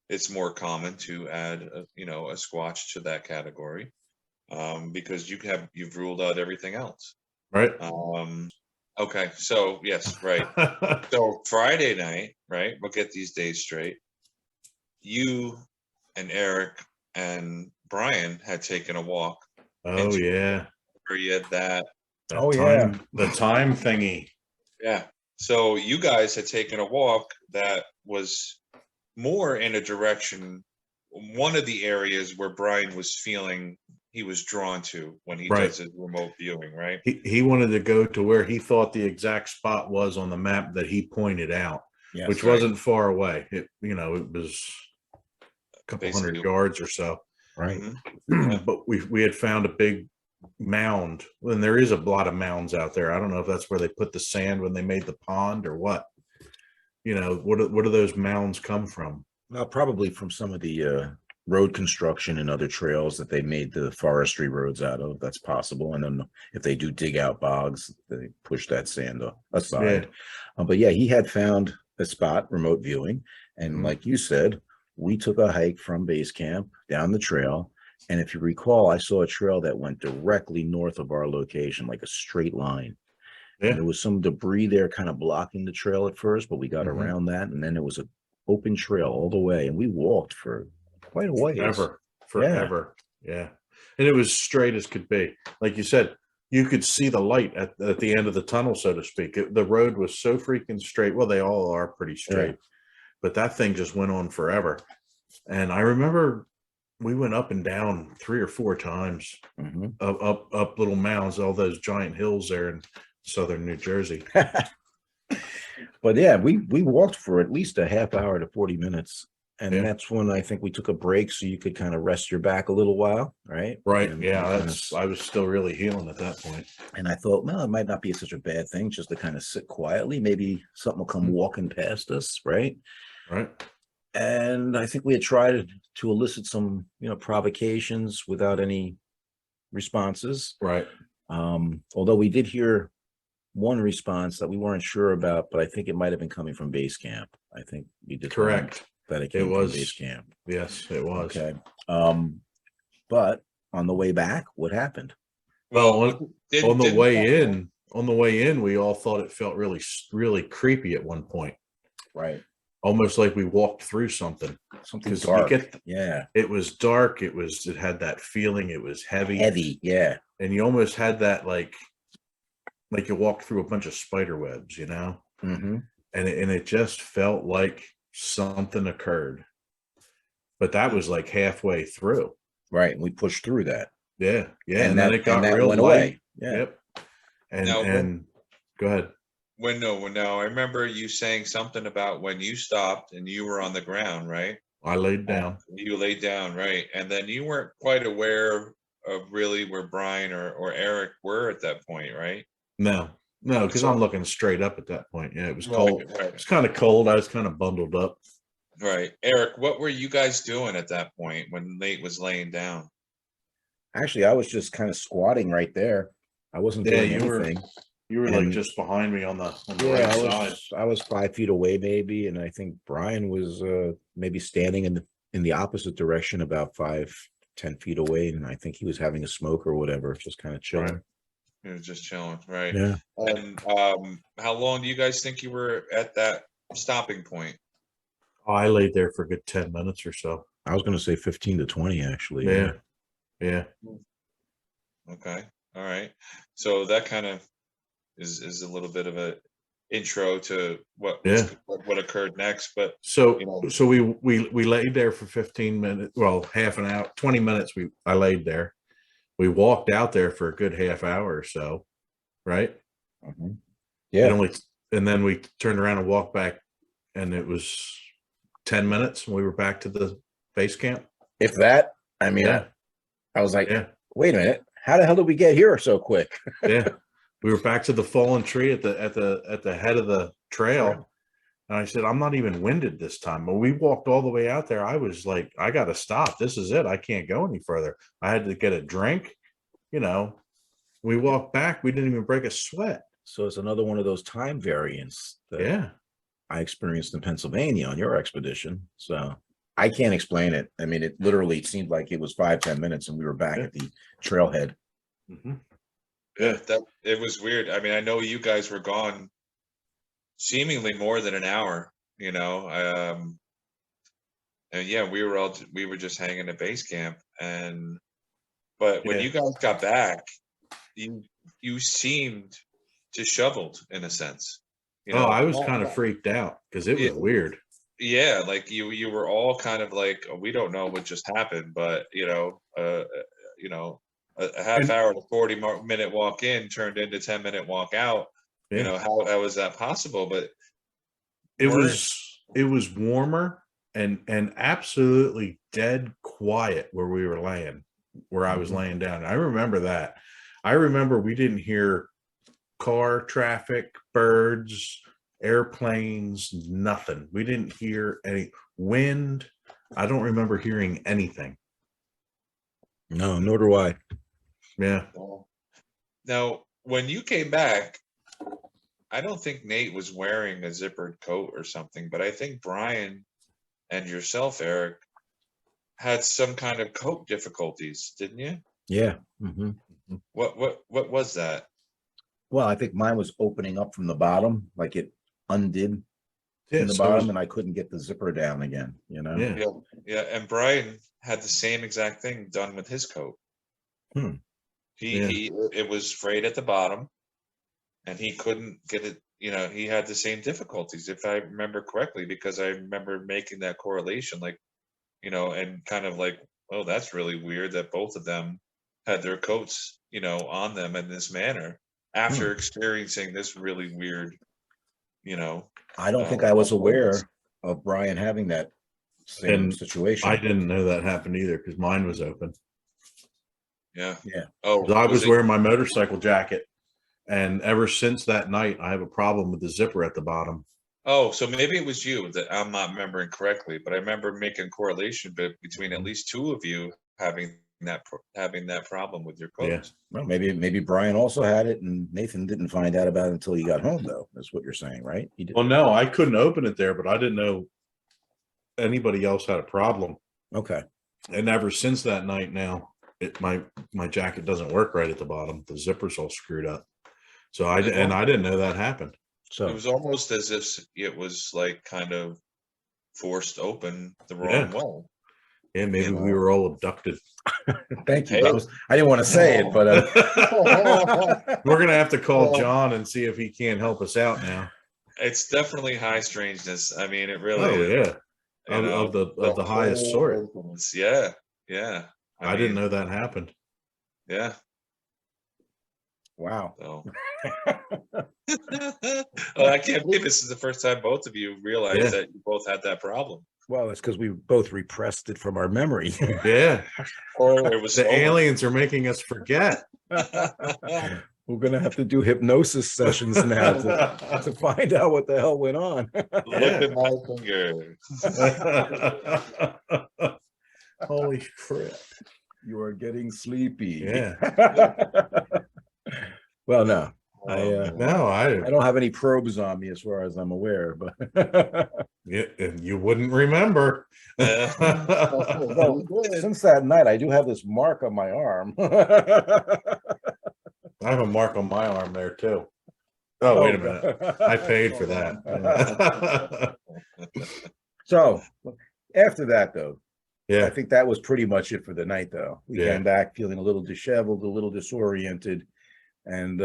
it's more common to add a Squatch to that category, because you've ruled out everything else. Right. Okay. So yes. Right. So Friday night, right. We'll get these days straight. You and Eric and Brian had taken a walk. Oh yeah. Where you had that. The time thingy. Yeah. So you guys had taken a walk that was more in a direction, one of the areas where Brian was feeling he was drawn to when he does his remote viewing, right? He wanted to go to where he thought the exact spot was on the map that he pointed out, which wasn't far away. It was a couple hundred yards or so. Right. But we had found a big mound, and there is a lot of mounds out there. I don't know if that's where they put the sand when they made the pond or what. What do those mounds come from? Well, probably from some of the road construction and other trails that they made the forestry roads out of. That's possible. And then if they do dig out bogs, they push that sand aside. But yeah, he had found a spot, remote viewing. And like you said, we took a hike from base camp down the trail. And if you recall, I saw a trail that went directly north of our location, like a straight line. Yeah. And there was some debris there kind of blocking the trail at first, but we got around that. And then it was an open trail all the way. And we walked for quite a ways. Forever. Yeah. And it was straight as could be. Like you said, you could see the light at the end of the tunnel, so to speak. The road was so freaking straight. Well, they all are pretty straight, but that thing just went on forever. And I remember we went up and down 3 or 4 times, up little mounds, all those giant hills there in southern New Jersey. But yeah, we walked for at least a half hour to 40 minutes. And Yeah. that's when I think we took a break so you could kind of rest your back a little while, right? Right. And Yeah. kinda- I was still really healing at that point. and I thought, well, it might not be such a bad thing just to kind of sit quietly. Maybe something will come walking past us, right? Right. And I think we had tried to elicit some, provocations without any responses. Right. Although we did hear one response that we weren't sure about, but I think it might have been coming from base camp. I think we did Correct. that it came from base camp. Yes, it was. Okay. But on the way back, what happened? Well, on the way in, we all thought it felt really, really creepy at one point. Right. Almost like we walked through something. Something 'Cause dark. it was dark. It had that feeling. It was heavy. Heavy. Yeah. And you almost had that like you walked through a bunch of spider webs, Mm-hmm. and it just felt like something occurred. But that was like halfway through. Right. And we pushed through that. Yeah. And then it got that real went light. away. Yeah. Yep. And Now, and go ahead. I remember you saying something about when you stopped and you were on the ground, right? I laid down. You laid down, right? And then you weren't quite aware of really where Brian or Eric were at that point, right? No, because I'm looking straight up at that point. Yeah, it was cold. Right. It was kind of cold. I was kind of bundled up. Right. Eric, what were you guys doing at that point when Nate was laying down? Actually, I was just kind of squatting right there. I wasn't doing anything. You were like just behind me on the right side. I was 5 feet away maybe, and I think Brian was maybe standing in the opposite direction, about 5-10 feet away, and I think he was having a smoke or whatever, just kind of chilling. Right. You were just chilling, right? Yeah. And how long do you guys think you were at that stopping point? Oh, I laid there for a good 10 minutes or so. I was going to say 15 to 20, actually. Yeah. Okay. All right. So that kind of is a little bit of a intro to what occurred next. But so we laid there for 15 minutes. Well, half an hour, 20 minutes. I laid there. We walked out there for a good half hour or so, right? Mm-hmm. Yeah. And then we turned around and walked back, and it was 10 minutes, and we were back to the base camp. If that, I was like, wait a minute, how the hell did we get here so quick? Yeah, we were back to the fallen tree at the head of the trail, and I said, I'm not even winded this time. When we walked all the way out there, I was like, I got to stop. This is it. I can't go any further. I had to get a drink. We walked back. We didn't even break a sweat. So it's another one of those time variants that I experienced in Pennsylvania on your expedition. So I can't explain it. I mean, it literally seemed like it was 5-10 minutes and we were back at the trailhead. Mm-hmm. Yeah, it was weird. I mean, I know you guys were gone seemingly more than an hour, and we were just hanging at base camp. But when you guys got back, you seemed disheveled in a sense. I was kind of freaked out because it was weird. Yeah, like you were all kind of like, we don't know what just happened, but a half hour to 40-minute walk in turned into 10-minute walk out. Yeah. How is that possible? But it was warmer and absolutely dead quiet where we were laying. where I was laying down. I remember that. I remember we didn't hear car traffic, birds, airplanes, nothing. We didn't hear any wind. I don't remember hearing anything. No, nor do I. Yeah. Now, when you came back, I don't think Nate was wearing a zippered coat or something, but I think Brian and yourself, Eric, had some kind of coat difficulties, didn't you? Yeah. Mm-hmm. What was that? Well, I think mine was opening up from the bottom, like it undid in the so bottom, and I couldn't get the zipper down again, you know? yeah. Yeah, and Brian had the same exact thing done with his coat. Hmm. It was frayed at the bottom, and he couldn't get it. You know, he had the same difficulties, if I remember correctly, because I remember making that correlation, like, you know, and kind of like, oh, that's really weird that both of them had their coats, you know, on them in this manner after experiencing this really weird, you know. I don't think I was aware of Brian having that same situation. I didn't know that happened either because mine was open. Yeah. Yeah. Oh, I was wearing my motorcycle jacket, and ever since that night, I have a problem with the zipper at the bottom. Oh, so maybe it was you that I'm not remembering correctly, but I remember making a correlation between at least two of you having that problem with your coats. Yeah. Well, maybe Brian also had it, and Nathan didn't find out about it until he got home, though. That's what you're saying, right? He did. Well, no, I couldn't open it there, but I didn't know anybody else had a problem. Okay. And ever since that night, now my jacket doesn't work right at the bottom. The zipper's all screwed up. So I didn't know that happened. So it was almost as if it was like kind of forced open the wrong way. Yeah, maybe we were all abducted. Thank you. I didn't want to say it, but we're gonna have to call John and see if he can't help us out now. It's definitely high strangeness. I mean, it really is. Yeah, of the highest sort. Yeah, yeah. I didn't know that happened. Yeah. Wow. So. Well, I can't believe this is the first time both of you realized that you both had that problem. Well, it's because we both repressed it from our memory. Yeah. Or it was the aliens are making us forget. We're going to have to do hypnosis sessions now to find out what the hell went on. Look at my finger. Holy crap. You are getting sleepy. Yeah. Well, no. I don't have any probes on me as far as I'm aware, but you wouldn't remember. Well, since that night, I do have this mark on my arm. I have a mark on my arm there too. Oh, wait a minute. I paid for that. So after that, though, yeah, I think that was pretty much it for the night, though. We came back feeling a little disheveled, a little disoriented, and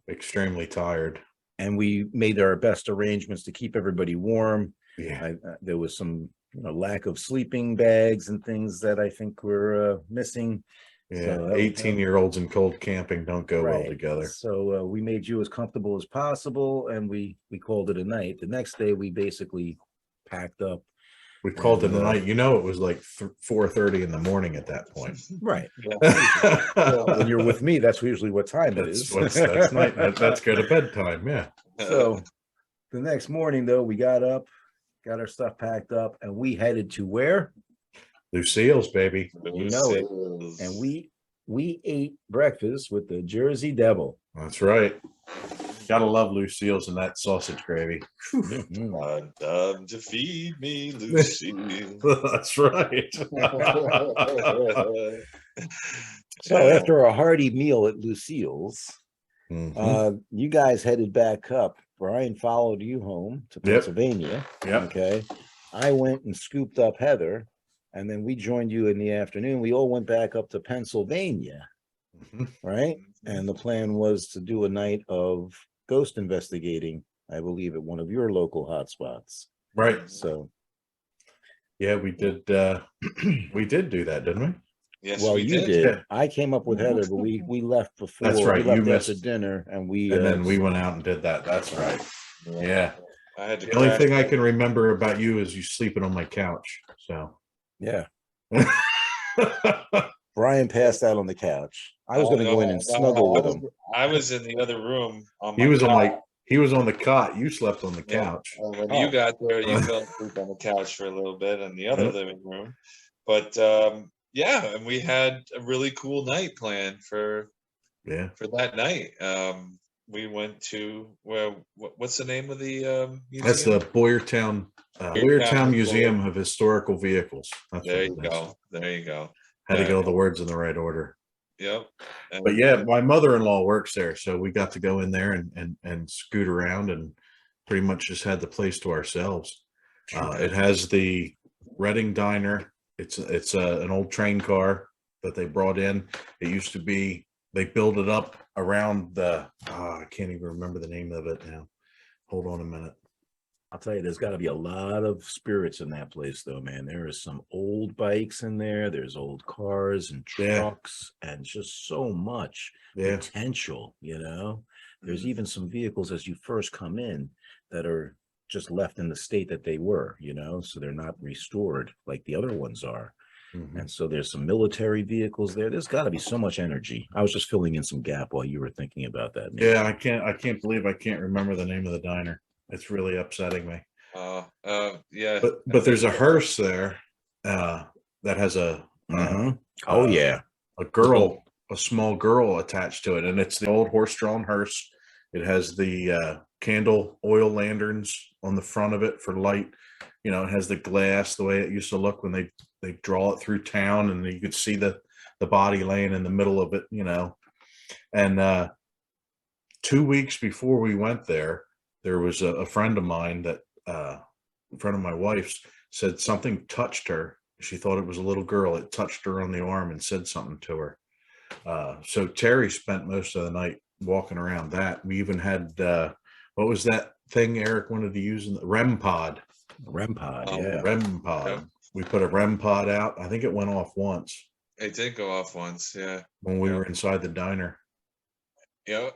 extremely tired. And we made our best arrangements to keep everybody warm. Yeah, there was some lack of sleeping bags and things that I think were missing. Yeah, so 18-year-olds in cold camping don't go well together. So we made you as comfortable as possible, and we called it a night. The next day, we basically packed up. We called it a night. You know, it was like 4:30 in the morning at that point. Right. When you're with me, that's usually what time it is. That's night. That's go to bedtime. Yeah. So the next morning, though, we got up, got our stuff packed up, and we headed to where? Lucille's, baby. You know it. And we ate breakfast with the Jersey Devil. That's right. Gotta love Lucille's and that sausage gravy. Time to feed me, Lucille. That's right. So after a hearty meal at Lucille's, you guys headed back up. Brian followed you home to Pennsylvania. Yep. Okay. I went and scooped up Heather, and then we joined you in the afternoon. We all went back up to Pennsylvania, right? And the plan was to do a night of ghost investigating, I believe, at one of your local hotspots. Right. So, yeah, we did. We did do that, didn't we? Yes, well, we you did. I came up with Heather, but we left before. That's right. We left You missed after dinner, and then we went out and did that. That's right. Yeah. I had to the only thing I can remember about you is you sleeping on my couch. So yeah. Brian passed out on the couch. I was Oh, going to go in and no, snuggle with him. I was in the other room on He my was on cot. he was on the cot. You slept on the Yeah. couch. When Oh. you got there, you fell asleep on the couch for a little bit in the other Yep. living room. But yeah, and we had a really cool night planned for Yeah. that night. We went to what's the name of the That's the museum? Boyertown Boyertown Museum of Historical Vehicles. That's There what you it is. go. There you go. Had to Yeah. get all the words in the right order. Yep. But yeah, my mother-in-law works there, so we got to go in there and scoot around and pretty much just had the place to ourselves. It has the Reading Diner. It's an old train car that they brought in. It used to be, they built it up around the I can't even remember the name of it now. Hold on a minute. I'll tell you, there's got to be a lot of spirits in that place, though, man. There is some old bikes in there. There's old cars and Yeah. trucks and just so much Yeah. potential, you know? There's Mhm. even some vehicles as you first come in that are just left in the state that they were, you know? So they're not restored like the other ones are. Mhm. And so there's some military vehicles there. There's got to be so much energy. I was just filling in some gap while you were thinking about that. Nate. Yeah, I can't believe I can't remember the name of the diner. It's really upsetting me. Yeah. But there's a hearse there that has a Mhm. Oh, yeah. a girl, a small girl attached to it, and it's the old horse-drawn hearse. It has the candle oil lanterns on the front of it for light. You know, it has the glass the way it used to look when they draw it through town, and you could see the body laying in the middle of it. You know, and 2 weeks before we went there, there was a friend of mine that a friend of my wife's said something touched her. She thought it was a little girl. It touched her on the arm and said something to her. So Terry spent most of the night walking around that. We even had what was that thing Eric wanted to use in the REM pod? REM pod, Oh, yeah. REM pod. Yep. We put a REM pod out. I think it went off once It did go off once. Yeah. when we Yep. were inside the diner. Yeah.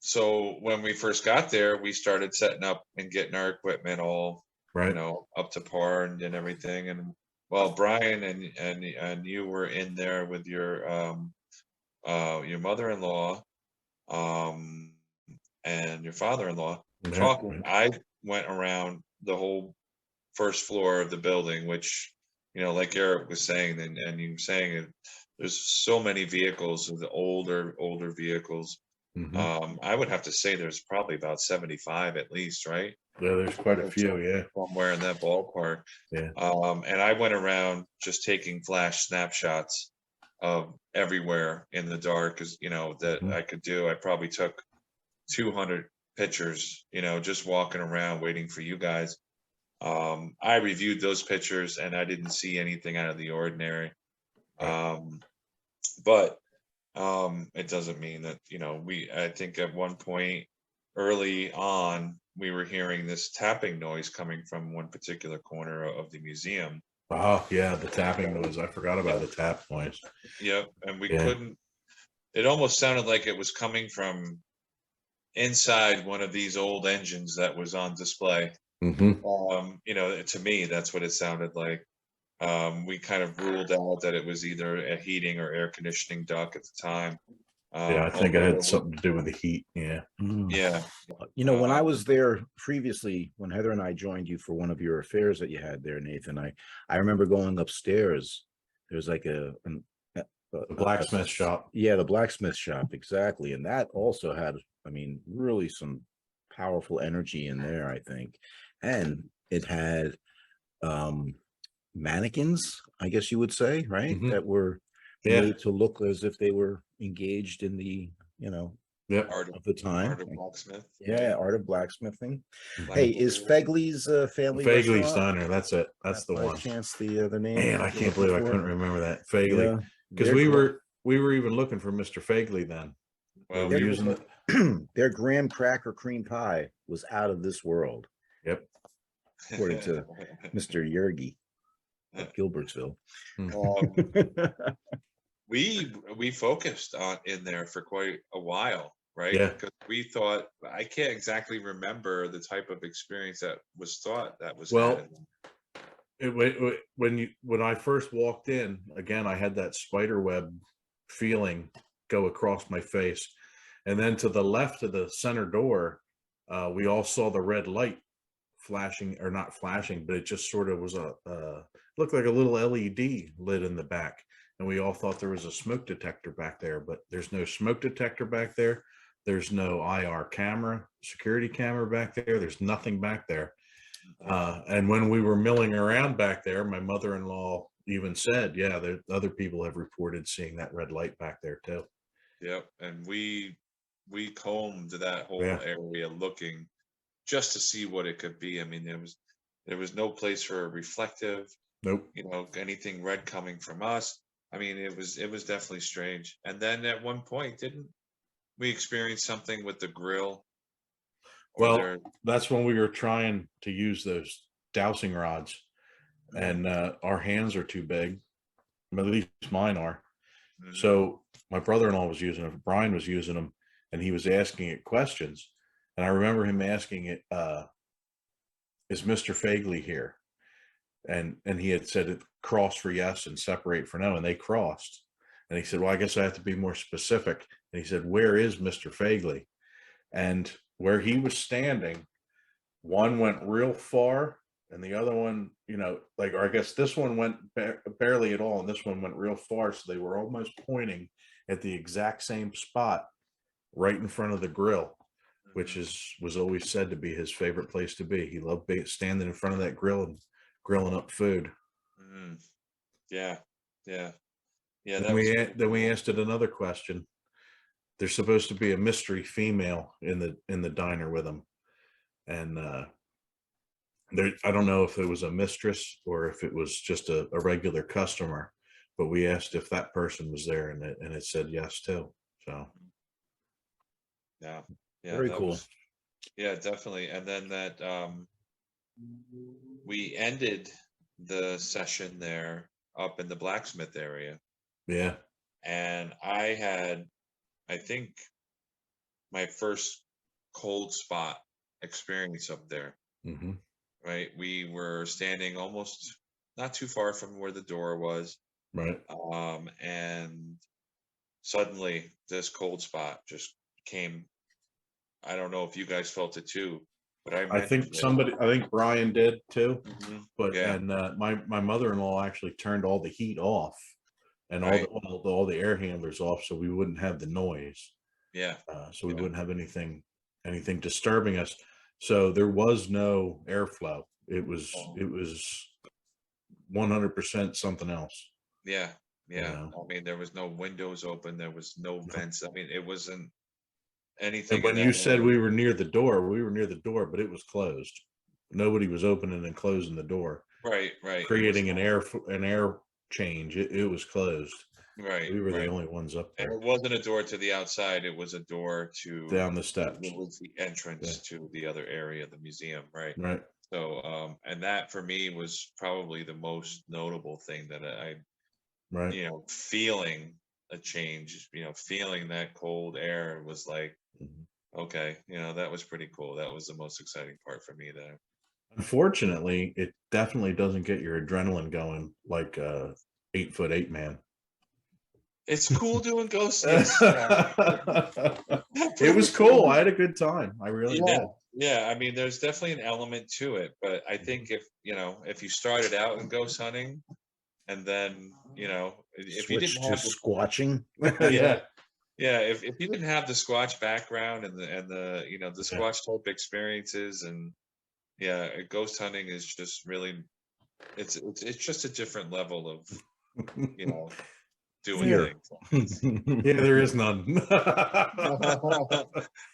So when we first got there, we started setting up and getting our equipment all, Right. up to par and everything. And well, Brian and you were in there with your mother-in-law, and your father-in-law Yeah, talking. right. I went around the whole first floor of the building, which, like Eric was saying, and you were saying it, there's so many vehicles, the older vehicles. Mhm. I would have to say there's probably about 75 at least, right? Yeah, there's quite a few. Yeah. Somewhere in that ballpark. Yeah. And I went around just taking flash snapshots of everywhere in the dark, as that Mhm. I could do. I probably took 200 pictures, just walking around waiting for you guys. I reviewed those pictures and I didn't see anything out of the ordinary. But it doesn't mean that, I think at one point early on, we were hearing this tapping noise coming from one particular corner of the museum. Oh yeah, the tapping noise. I forgot about the tap noise. Yep. And we Yeah. couldn't, it almost sounded like it was coming from inside one of these old engines that was on display. Mm-hmm. To me, that's what it sounded like. We kind of ruled out that it was either a heating or air conditioning duct at the time. Yeah, I think it although had something to do with the heat. Yeah. Yeah. When I was there previously, when Heather and I joined you for one of your affairs that you had there, Nathan, I remember going upstairs. There's like a blacksmith shop. Yeah, the blacksmith shop, exactly. And that also had, really some powerful energy in there, I think. And it had mannequins, I guess you would say, right? Mhm. That were Yeah. made to look as if they were engaged in the, Yep. Art of the time. Art of blacksmith. Yeah, art of blacksmithing. Mhm. Hey, is Fegley's family Fagley's restaurant? Diner. That's it. That's the By one. chance, the name? Man, I you're can't looking believe I for? couldn't remember that. Fagley. Yeah, Because their we were even looking for Mr. Fagley then. Well, we were using the their graham cracker cream pie was out of this world, Yep. according to Mr. Yergi at Gilbertsville. we focused on in there for quite a while, right? Yeah. Because we thought, I can't exactly remember the type of experience that was thought that was Well, had. When I first walked in, again, I had that spider web feeling go across my face, and then to the left of the center door, we all saw the red light flashing, or not flashing, but it just sort of was looked like a little LED lit in the back, and we all thought there was a smoke detector back there, but there's no smoke detector back there. There's no IR camera, security camera back there. There's nothing back there. And when we were milling around back there, my mother-in-law even said, yeah, other people have reported seeing that red light back there too. Yep. And we combed that whole Yeah. area looking just to see what it could be. I mean, there was no place for a reflective, Nope. anything red coming from us. I mean, it was definitely strange. And then at one point, didn't we experience something with the grill? Well, that's when we were trying to use those dowsing rods, and our hands are too big. At least mine are. Mhm. So my brother-in-law was using them. Brian was using them, and he was asking it questions. And I remember him asking it, "Is Mr. Fagley here?" And he had said it, cross for yes and separate for no, and they crossed. And he said, "Well, I guess I have to be more specific." And he said, "Where is Mr. Fagley?" And where he was standing, one went real far, and the other one, or I guess this one went barely at all, and this one went real far. So they were almost pointing at the exact same spot right in front of the grill, which was always said to be his favorite place to be. He loved standing in front of that grill and grilling up food. Mm-hmm. Yeah. Then we asked it another question. There's supposed to be a mystery female in the diner with him, and I don't know if it was a mistress or if it was just a regular customer, but we asked if that person was there, and it said yes too. So yeah, Very cool. Yeah, definitely. And then that we ended the session there up in the blacksmith area, yeah, and I think my first cold spot experience up there. hmm Right, we were standing almost not too far from where the door was, right. and suddenly this cold spot just came. I don't know if you guys felt it too, but I I think mentioned it. I think Brian did too, Mhm. but Yeah, and my mother-in-law actually turned all the heat off and right. all the air handlers off, so we wouldn't have the noise. Yeah, So we yeah. wouldn't have anything disturbing us. So there was no airflow. It was Oh. 100% something else. Yeah, You yeah. know? I mean, there was no windows open. There was no No. vents. I mean, it wasn't And anything in when that you said area. we were near the door, but it was closed. Nobody was opening and closing the door, Right, right. It was creating an air change. It was closed. right, We were the right. only ones up And there it wasn't a door to the outside. It was a door to down the steps. it was the entrance to the other area of the museum, right? Right. So, and that for me was probably the most notable thing that Right. feeling a change, feeling that cold air was like, Mhm. okay, that was pretty cool. That was the most exciting part for me there. Unfortunately, it definitely doesn't get your adrenaline going like 8'8" man. It's cool doing ghosts. Yes. It was cool. I had a good time. I really Yeah. did. Yeah. I mean, there's definitely an element to it, but I think if you started out in ghost hunting and then, if you Switch didn't to have the, squatching. yeah, yeah, if you didn't have the Squatch background and the Yeah. Squatch type experiences, and yeah, ghost hunting is just really, it's just a different level of, doing Fear. things. Yeah, there is none. But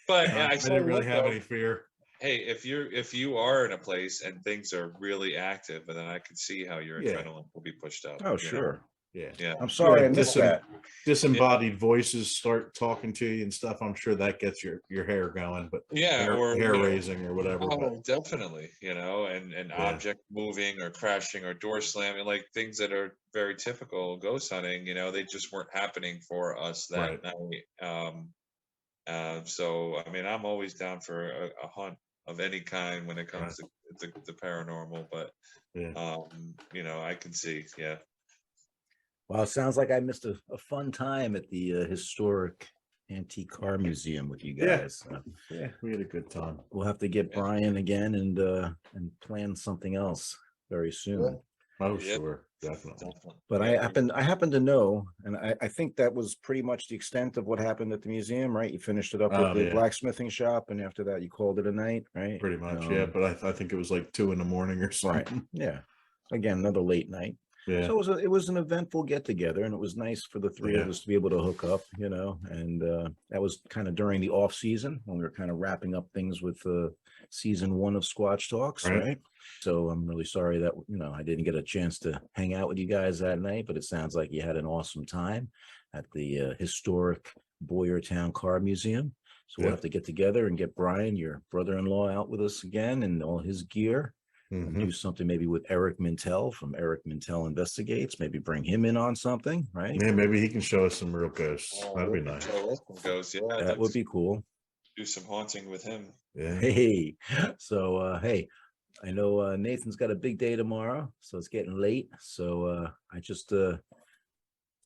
I I tell didn't you really what, have though, any fear. hey, if you are in a place and things are really active, and then I can see how your Yeah. adrenaline will be pushed up. Oh, sure. Yeah. Yeah. I'm sorry I Yeah, missed that. Disembodied voices start talking to you and stuff. I'm sure that gets your hair going, but Yeah, or hair raising or whatever. oh, But definitely, and object moving or crashing or door slamming, like things that are very typical ghost hunting. They just weren't happening for us that Right. night. So I mean, I'm always down for a hunt of any kind when it comes to the paranormal. But you know, I can see, yeah. Well, it sounds like I missed a fun time at the historic antique car museum with you guys. Yeah, we had a good time. We'll have to get Brian again and plan something else very soon. Oh, sure, definitely. But I happen to know, and I think that was pretty much the extent of what happened at the museum, right? You finished it up with the blacksmithing shop, and after that, you called it a night, right? Pretty much, yeah. But I think it was like 2 a.m. or something. Right. Yeah. Again, another late night. Yeah. So it was an eventful get together, and it was nice for the three of us to be able to hook up, you know. And that was kind of during the off season when we were kind of wrapping up things with season 1 of Squatch Talks, right? So I'm really sorry that I didn't get a chance to hang out with you guys that night, but it sounds like you had an awesome time at the historic Boyertown Car Museum. So we'll have to get together and get Brian, your brother-in-law, out with us again and all his gear. And do something maybe with Eric Mintel from Eric Mintel Investigates. Maybe bring him in on something, right? Yeah, maybe he can show us some real ghosts. That'd be nice. Ghosts, yeah, that would be cool. Do some haunting with him. Yeah. Hey, so hey, I know Nathan's got a big day tomorrow, so it's getting late. So I just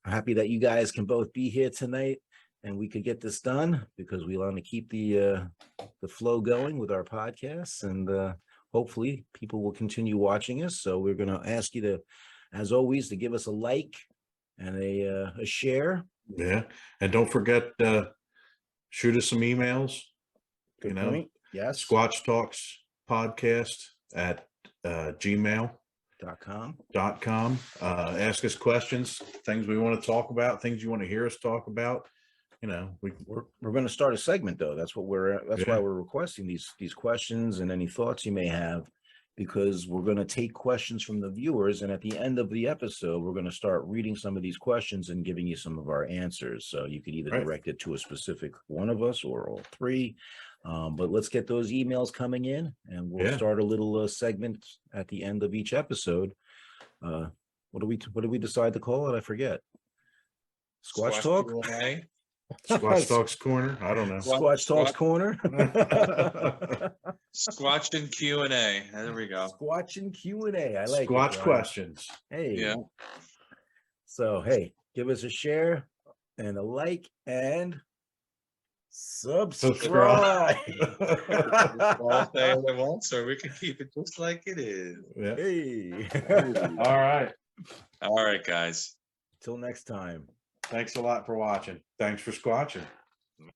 happy that you guys can both be here tonight and we could get this done because we want to keep the flow going with our podcasts and. Hopefully people will continue watching us. So we're going to ask you to, as always, to give us a like and a share. Yeah. And don't forget, shoot us some emails. Good point. Yes. Squatch Talks podcast at gmail.com. Ask us questions, things we want to talk about, things you want to hear us talk about. We're going to start a segment though. That's what that's why we're requesting these questions and any thoughts you may have, because we're going to take questions from the viewers. And at the end of the episode, we're going to start reading some of these questions and giving you some of our answers. So you could either direct it to a specific one of us or all three. But let's get those emails coming in and we'll start a little segment at the end of each episode. What do we decide to call it? I forget. Squatch Talk? Squatch Talks Corner. I don't know. Squatch Talks Corner. Squatchin Q&A. There we go. Squatchin Q&A. I like Squatch questions. Hey. Yeah. So hey, give us a share and a like and subscribe. All say it at once, or we can keep it just like it is. Yeah. Hey. All right, guys. Till next time. Thanks a lot for watching. Thanks for squatching.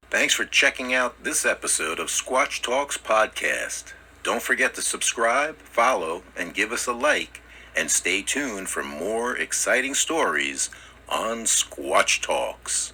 Thanks for checking out this episode of Squatch Talks Podcast. Don't forget to subscribe, follow, and give us a like. And stay tuned for more exciting stories on Squatch Talks.